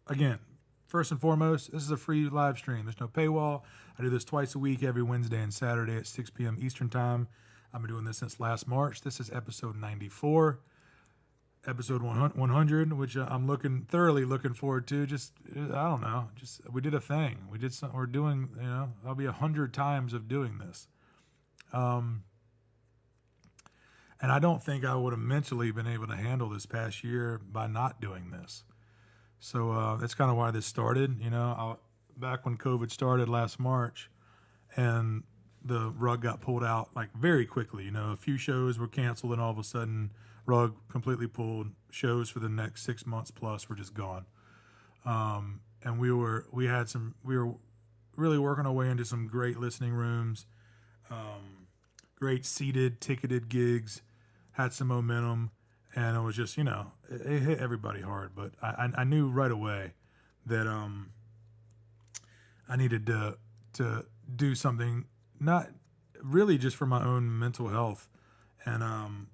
again, first and foremost, this is a free live stream. There's no paywall. I do this twice a week, every Wednesday and Saturday at 6 p.m. Eastern time. I've been doing this since last March. This is episode 94, episode 100, which I'm thoroughly looking forward to. We did a thing. We did something. We're doing, I'll be 100 times of doing this. And I don't think I would have mentally been able to handle this past year by not doing this. So that's kind of why this started. Back when COVID started last March, and the rug got pulled out like very quickly. A few shows were canceled, and all of a sudden, rug completely pulled. Shows for the next 6 months plus were just gone. And we were really working our way into some great listening rooms, great seated, ticketed gigs, had some momentum, and it was just, it hit everybody hard. But I knew right away that I needed to do something, not really just for my own mental health, and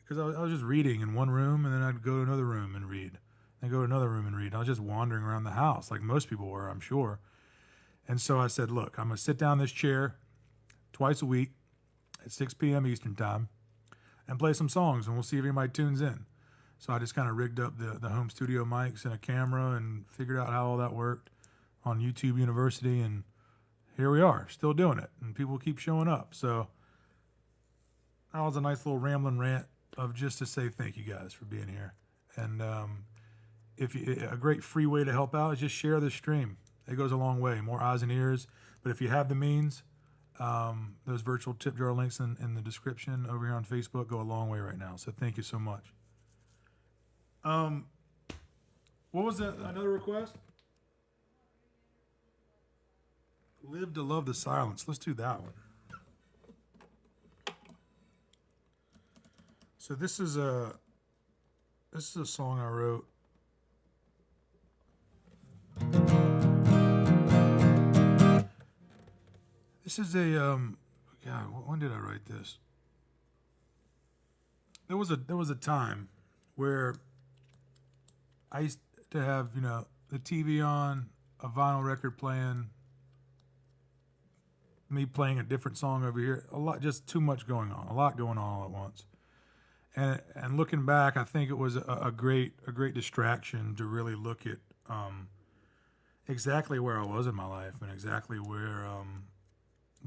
because I was just reading in one room, and then I'd go to another room and read, and go to another room and read. I was just wandering around the house like most people were, I'm sure. And so I said, look, I'm going to sit down in this chair twice a week at 6 p.m. Eastern time and play some songs, and we'll see if anybody tunes in. So I just kind of rigged up the home studio mics and a camera and figured out how all that worked on YouTube University, and here we are, still doing it, and people keep showing up. So that was a nice little rambling rant of just to say thank you guys for being here. And a great free way to help out is just share this stream. It goes a long way, more eyes and ears. But if you have the means, those virtual tip jar links in the description over here on Facebook go a long way right now. So thank you so much. What was that? Another request? Live to Love the Silence. Let's do that one. So this is a song I wrote. This is a God, when did I write this? There was a time where I used to have, the TV on, a vinyl record playing, me playing a different song over here, a lot, just too much going on, a lot going on all at once. And looking back, I think it was a great distraction to really look at exactly where I was in my life and exactly where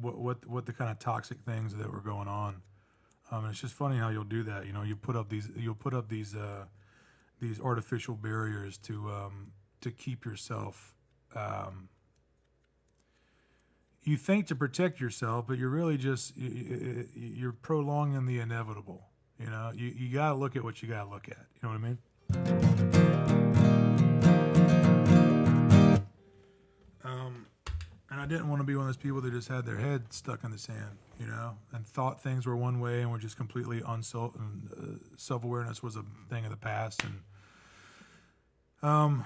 what the kind of toxic things that were going on. And it's just funny how you'll do that. You put up these artificial barriers to keep yourself. You think to protect yourself, but you're really just you're prolonging the inevitable. You got to look at what you got to look at. You know what I mean? And I didn't want to be one of those people that just had their head stuck in the sand, and thought things were one way and were just completely self-awareness was a thing of the past. And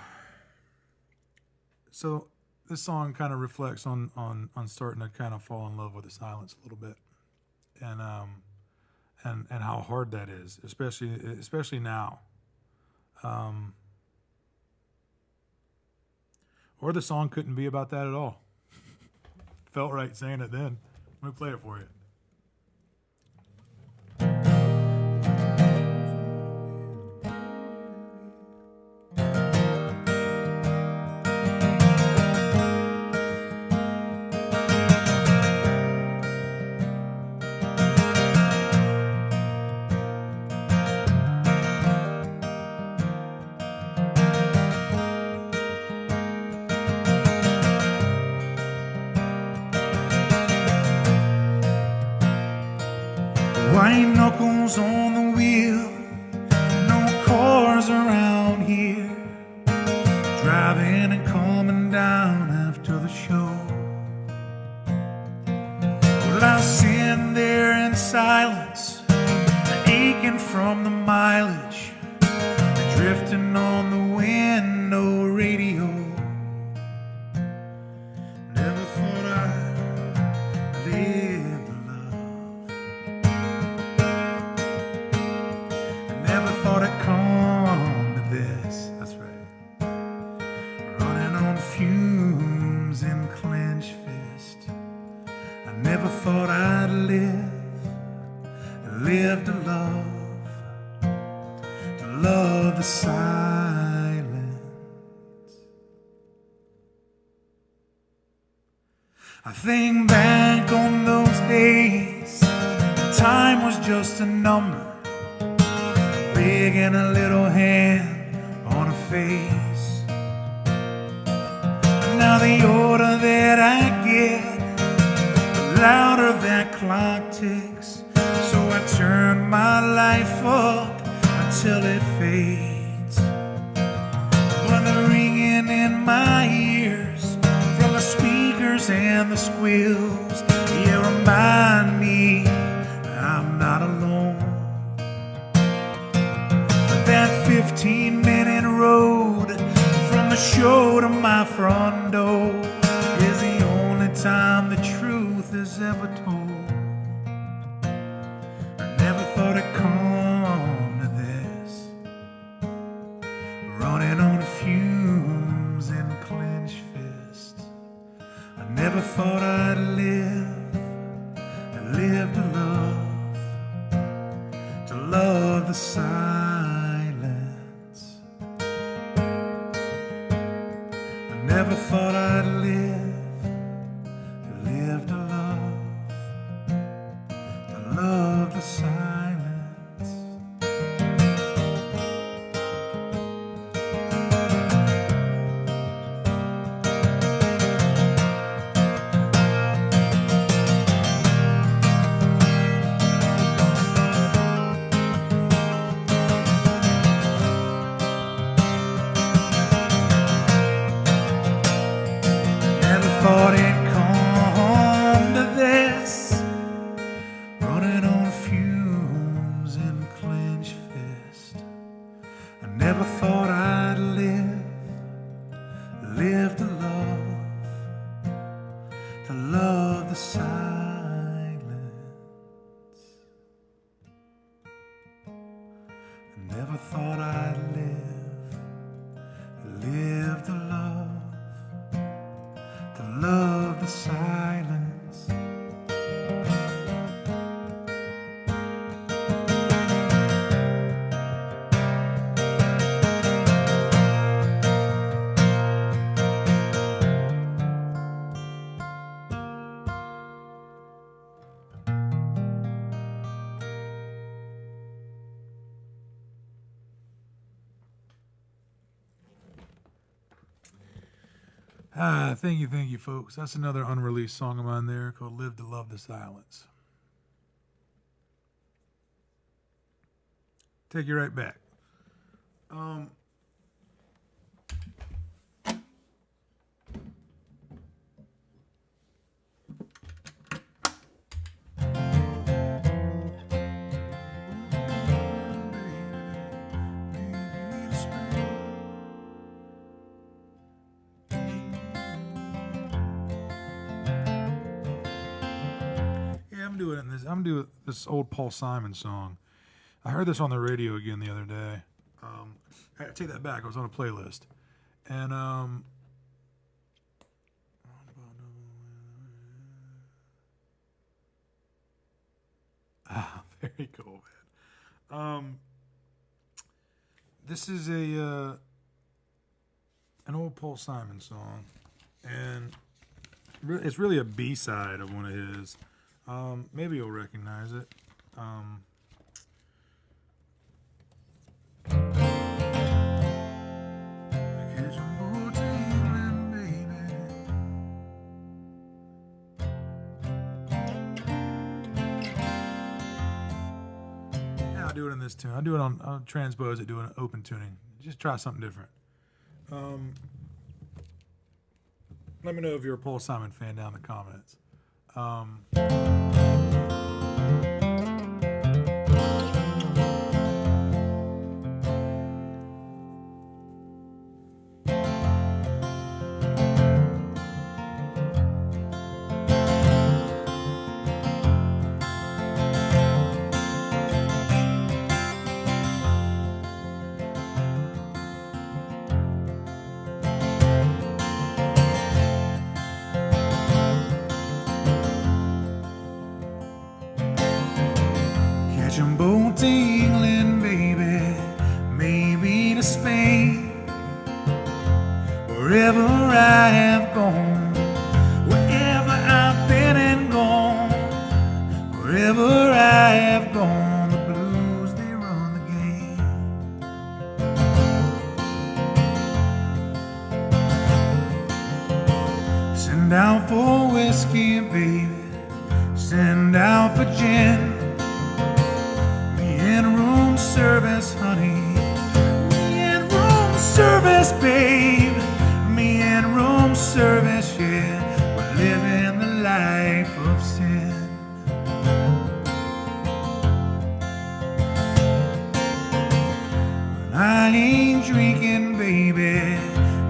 so this song kind of reflects on starting to kind of fall in love with the silence a little bit, and how hard that is, especially now. Or the song couldn't be about that at all. Felt right saying it then. Let me play it for you. White knuckles on the wheel, no cars around here, driving and coming down after the show. Well, I sit there in silence, drinking from the mileage, drifting on the window radio. Never thought I'd live to love. I never thought I'd come to this. That's right. Running on fumes and clenched fist. I never thought I'd live to love the silence. I think back on those days, time was just a number, a big and a little hand on a face. Now the older that I get, the louder that clock ticks. So I turn my life up until it fades. But the ringing in my ears from the speakers and the squeals, yeah, remind me I'm not alone. But that 15-minute road from the show to my front door is the only time the truth is ever told. Never thought I'd come to this, running on fumes and clenched fists. I never thought I'd live to love the silence. I never thought I'd live to love the silence. Never thought it'd come to this, running on fumes and clenched fist. I never thought I'd live to love the silence. I never thought I'd live to love the silence. Thank you, folks. That's another unreleased song of mine there called Live to Love the Silence. Take you right back. I'm doing this old Paul Simon song. I heard this on the radio again the other day. I take that back. I was on a playlist, and very cool, man. This is an old Paul Simon song, and it's really a B-side of one of his. Maybe you'll recognize it. Yeah, I'll do it in this tune. I'll transpose it, do an open tuning. Just try something different. Let me know if you're a Paul Simon fan down in the comments. Send out for whiskey, baby. Send out for gin. Me in room service, honey. Me in room service, babe. Me in room service, yeah. We're living the life of sin. When I ain't drinking, baby,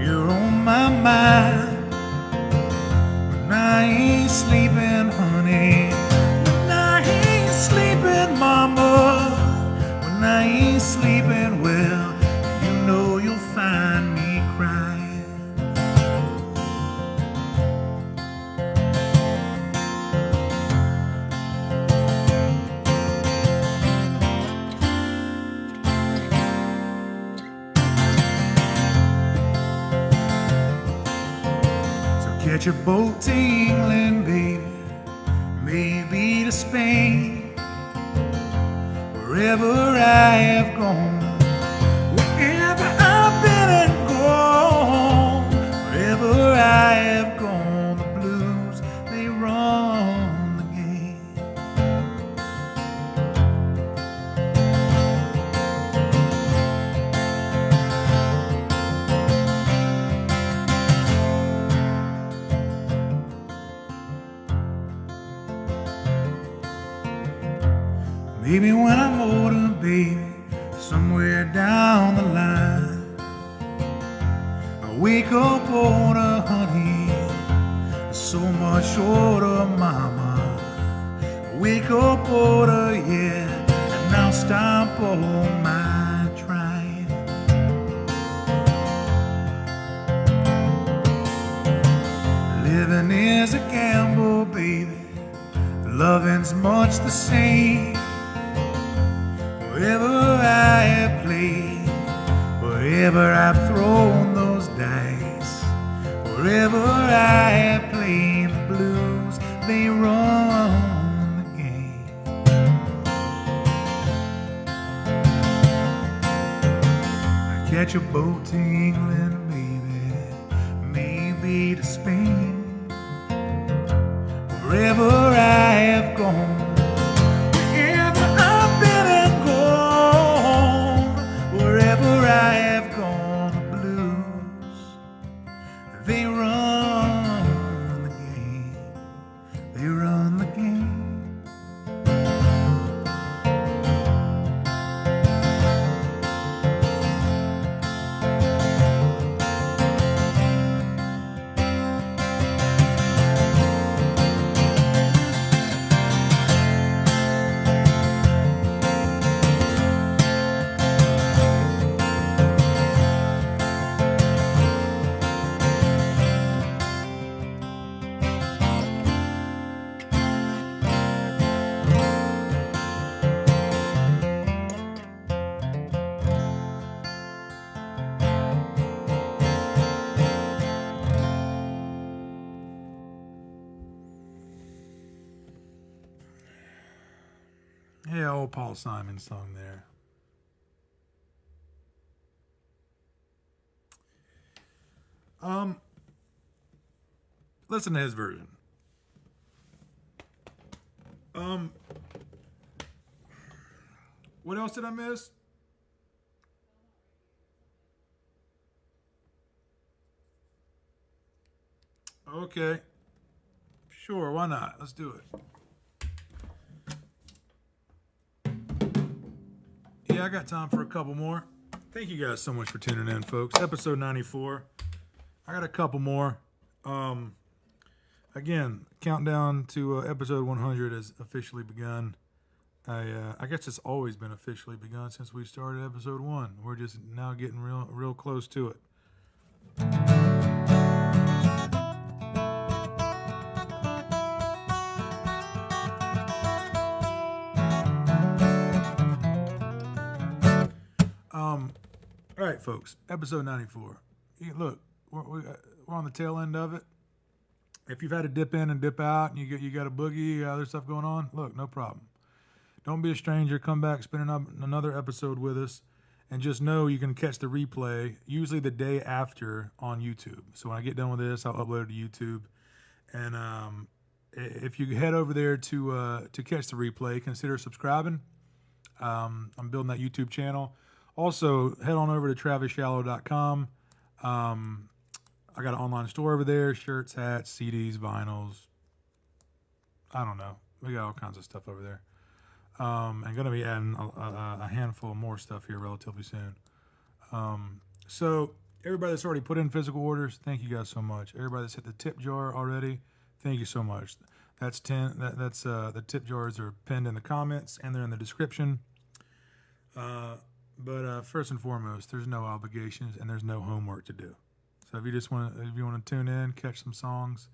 you're on my mind. When I ain't sleeping, honey. When I ain't sleeping, mama. When I ain't sleeping, well, you know you'll find me crying. Catch a boat to England, baby, maybe to Spain. Wherever I have gone, wherever I've been and gone, wherever I have gone, the blues, they run the game. Maybe when I'm older, baby, somewhere down the line, I wake up older, honey, so much older, mama. I wake up older, yeah, and I'll stop all my trying. Living is a gamble, baby, loving's much the same. Wherever I have played, wherever I've thrown those dice, wherever I have played the blues, they run the game. I catch a boat to England, baby, maybe to Spain. Wherever I have gone, I have gone, the blues, they run the game, they run the game. Yeah, old Paul Simon song there. Listen to his version. What else did I miss? Okay. Sure, why not? Let's do it. Yeah, I got time for a couple more. Thank you guys so much for tuning in, folks. Episode 94. I got a couple more. Again, countdown to episode 100 has officially begun. I guess it's always been officially begun since we started episode 1. We're just now getting real close to it. All right, folks, episode 94. Look, we're on the tail end of it. If you've had to dip in and dip out, and you got a boogie, you got other stuff going on, look, no problem. Don't be a stranger. Come back, spend another episode with us, and just know you can catch the replay usually the day after on YouTube. So when I get done with this, I'll upload it to YouTube. And if you head over there to catch the replay, consider subscribing. I'm building that YouTube channel. Also, head on over to TravisShallow.com. I got an online store over there: shirts, hats, CDs, vinyls. I don't know. We got all kinds of stuff over there. I'm going to be adding a handful of more stuff here relatively soon. So everybody that's already put in physical orders, thank you guys so much. Everybody that's hit the tip jar already, thank you so much. That's the tip jars are pinned in the comments and they're in the description. But first and foremost, there's no obligations and there's no homework to do. So if you want to tune in, catch some songs,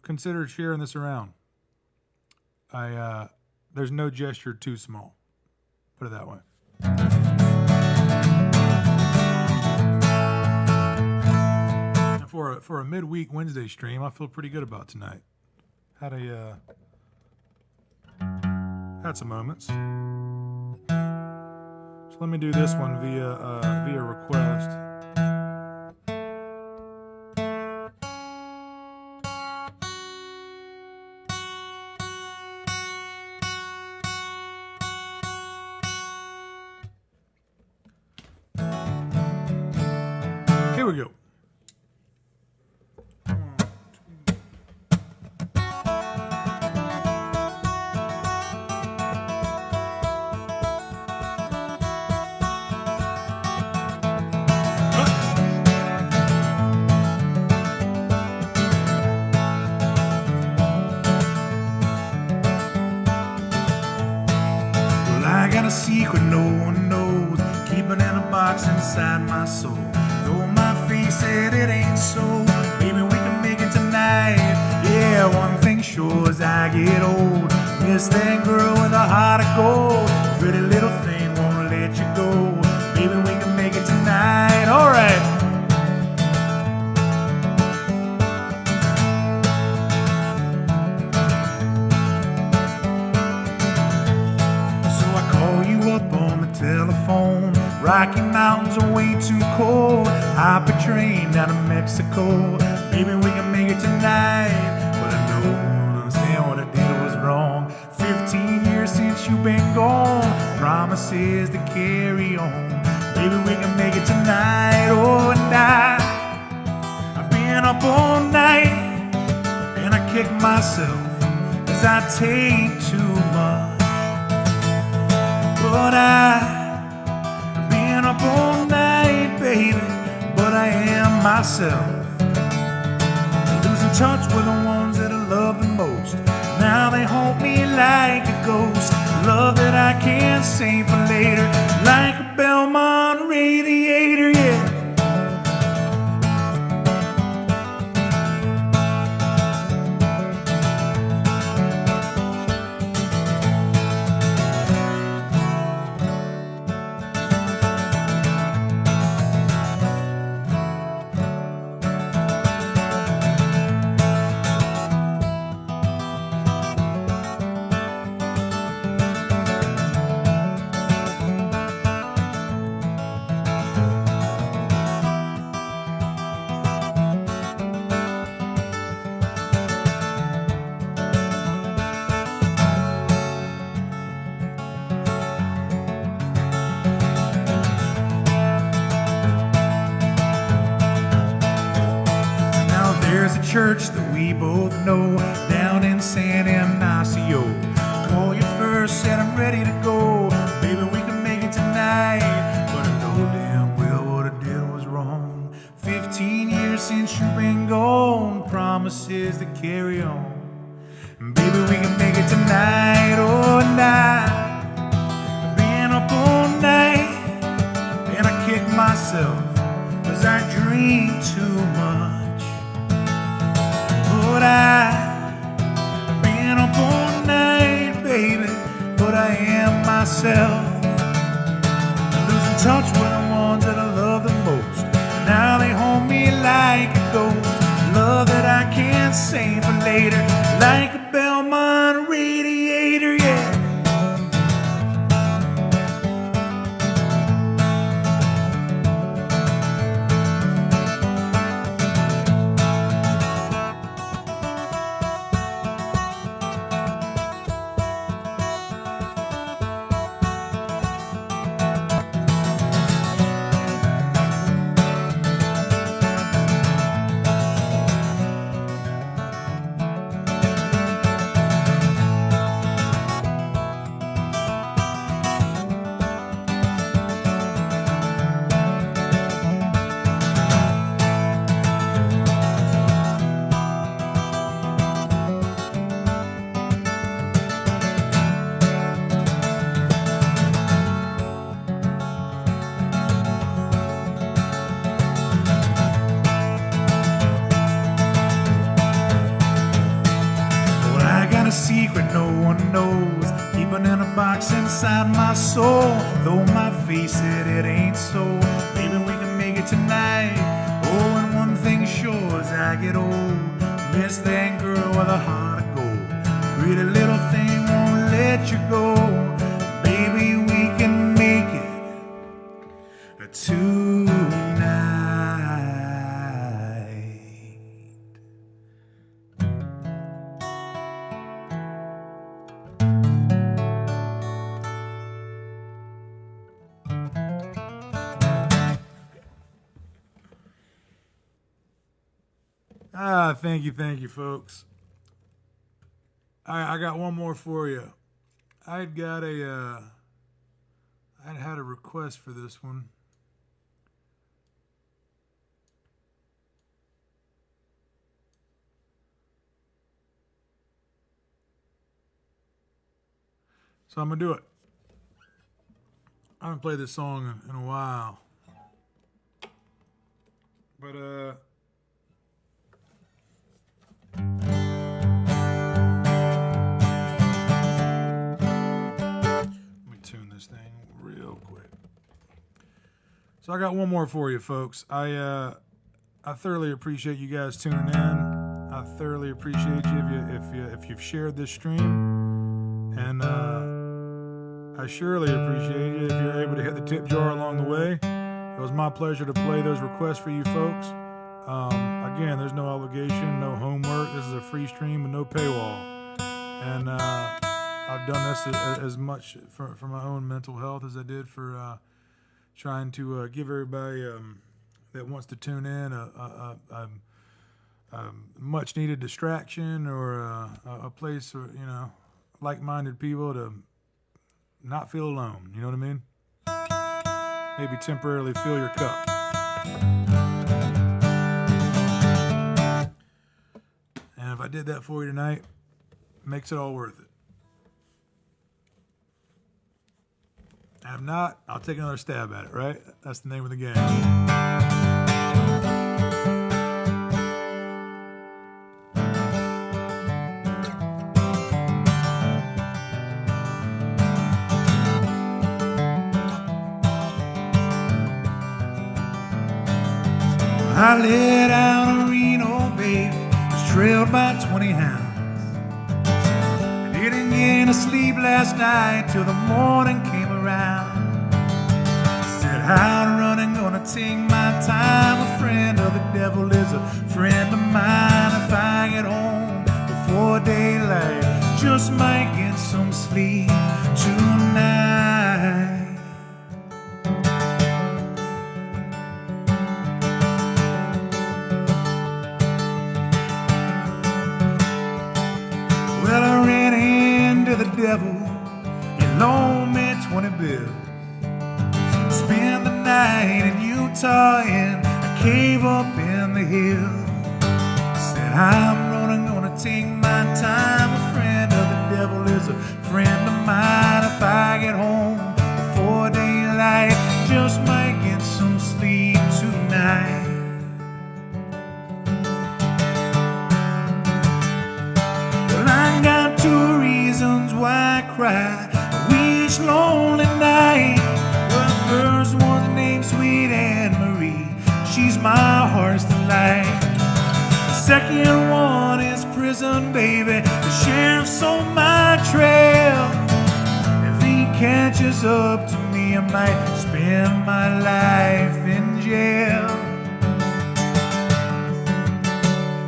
consider sharing this around. There's no gesture too small. Put it that way. And for a midweek Wednesday stream, I feel pretty good about tonight. Had some moments. So let me do this one via request. Here we go. I got a secret no one knows, keeping in a box inside my soul. Though my face said it ain't so, baby, we can make it tonight. Yeah, one thing sure as I get old, miss that girl with a heart of gold. Pretty little thing won't let you go, baby, we can make it tonight. All right. Telephone, Rocky Mountains are way too cold. Hop a train down to Mexico, maybe we can make it tonight. But I don't understand what I did was wrong. 15 years since you've been gone, promises to carry on. Maybe we can make it tonight. Oh, and I've been up all night and I kick myself 'cause I take too much. But I've been up all night, baby, but I am myself. Losing touch with the ones that I love the most. Now they haunt me like a ghost. Love that I can't save for later, like a Belmont radiator, yeah. There's a church that we both know down in San Ignacio. Call you first, said I'm ready to go. Baby, we can make it tonight. But I know damn well what I did was wrong. 15 years since you've been gone, promises to carry on. And baby, we can make it tonight. Oh, and I've been up all night and I kick myself 'cause I drink too much. But I've been up all night, baby, but I am myself. Losing touch with the ones that I love the most. Now they haunt me like a ghost. Love that I can't save for later, like a Belmont radiator, yeah. jumping in a box inside my soul. Though my face said it ain't so. Maybe we can make it tonight. Oh, and one thing sure as I get old, miss that girl with a heart of gold. Pretty little thing won't let you go. Baby, we can make it tonight. Thank you, folks. I got one more for you. I'd had a request for this one. So I'm gonna do it. I haven't played this song in a while, but tune this thing real quick. So I got one more for you, folks. I thoroughly appreciate you guys tuning in. I thoroughly appreciate you if you've shared this stream, and I surely appreciate you if you're able to hit the tip jar along the way. It was my pleasure to play those requests for you folks. Again, there's no obligation, no homework. This is a free stream with no paywall, and I've done this as much for my own mental health as I did for trying to give everybody that wants to tune in a much needed distraction or a place where, like-minded people to not feel alone. You know what I mean? Maybe temporarily fill your cup. And if I did that for you tonight, it makes it all worth it. If not, I'll take another stab at it, right? That's the name of the game. I let out a Reno babe, was trailed by 20 hounds. I didn't get a sleep last night till the morning came around. Said, how running, gonna take my time. A friend of the devil is a friend of mine. If I get home before daylight, just might get some sleep tonight. Well, I ran into the devil, he loaned me 20 bills. Spent the night in Utah in a cave up in the hills. Said, I'm running, gonna take my time. A friend of the devil is a friend of mine. If I get home before daylight, just might get some sleep tonight. Well, I got 2 reasons why I cry each lonely night. Well, the first one's named Sweet Anne Marie, she's my heart's delight. The second one is prison, baby, the sheriff's on my trail. If he catches up to me, I might spend my life in jail.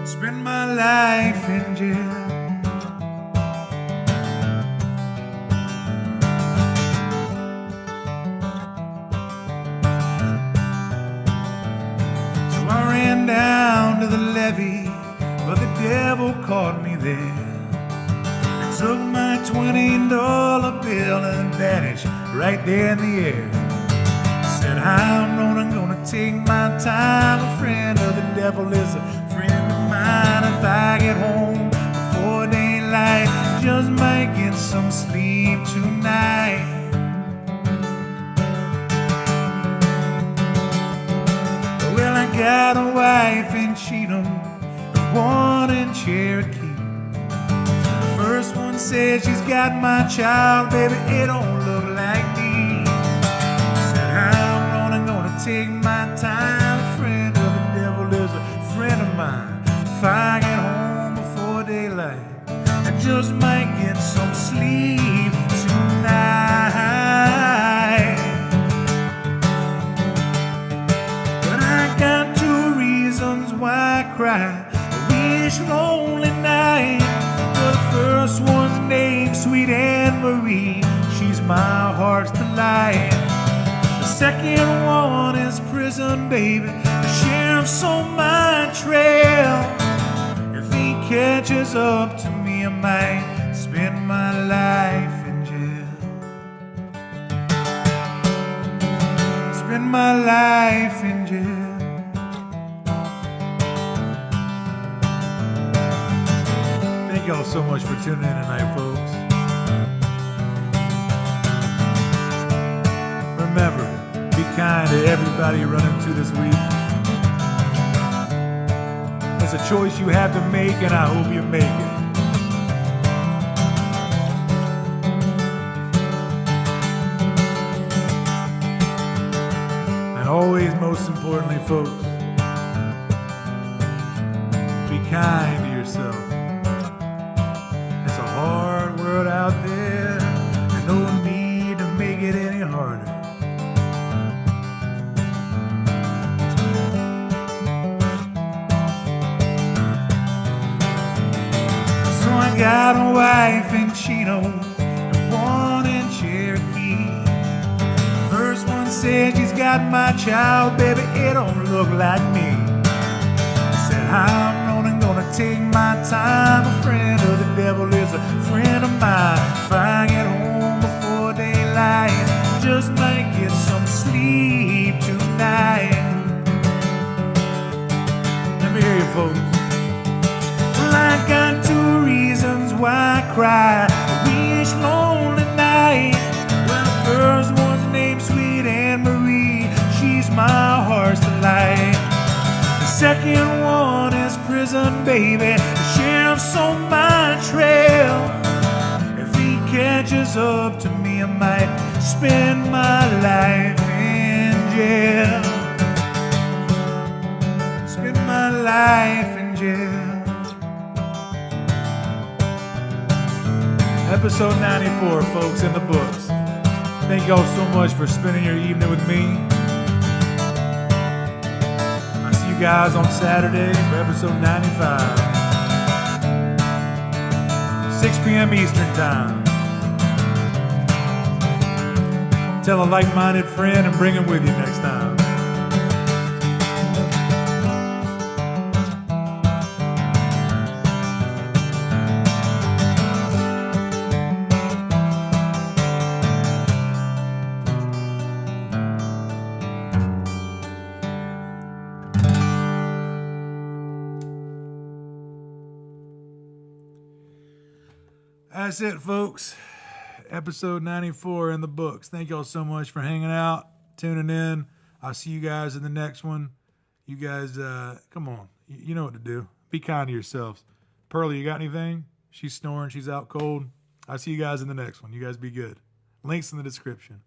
Spend my life in jail. Down to the levee, but the devil caught me there. I took my $20 bill and vanished right there in the air. Said, I'm running, gonna take my time. A friend of the devil is a friend of mine. If I get home before daylight, just might get some sleep tonight. Well, I got a wife in Cheatham and one in Cherokee. The first one one says she's got my child, baby, it don't look like me. Said I'm gonna take my time. A friend of the devil is a friend of mine. If I get home before daylight, I just might get some sleep tonight. But I got 2 reasons why I cry. A wish lonely night. The first one's named Sweet Anne Marie. She's my heart's delight. The second one is prison, baby. The sheriff's on my trail. If he catches up to me, I might spend my life in jail. Spend my life in jail. Thank y'all so much for tuning in tonight, folks. Remember, be kind to everybody you run into this week. It's a choice you have to make, and I hope you make it. And always, most importantly, folks, be kind to yourself. It's a hard world out there, and no need to make it any harder. So I got a wife in Chino and one in Cherokee. First one said she's got my child, baby, it don't look like me. Said I'm gonna take my time. A friend of the devil is a friend of mine. If I get home before daylight, just might get some sleep tonight. Let me hear you, folks. Well, I got 2 reasons why I cry. A wish lonely night. Well, the first one's named Sweet Anne Marie. She's my heart's delight. The second one is prison, baby. The sheriff's on my trail. If he catches up to me, I might spend my life in jail. Spend my life in jail. Episode 94, folks, in the books. Thank y'all so much for spending your evening with me. You guys on Saturday for episode 95, 6 p.m. Eastern time. Tell a like-minded friend and bring him with you next time. That's it, folks. Episode 94 in the books. Thank y'all so much for hanging out, tuning in. I'll see you guys in the next one. You guys, come on. You know what to do. Be kind to yourselves. Pearlie, you got anything? She's snoring. She's out cold. I'll see you guys in the next one. You guys be good. Links in the description.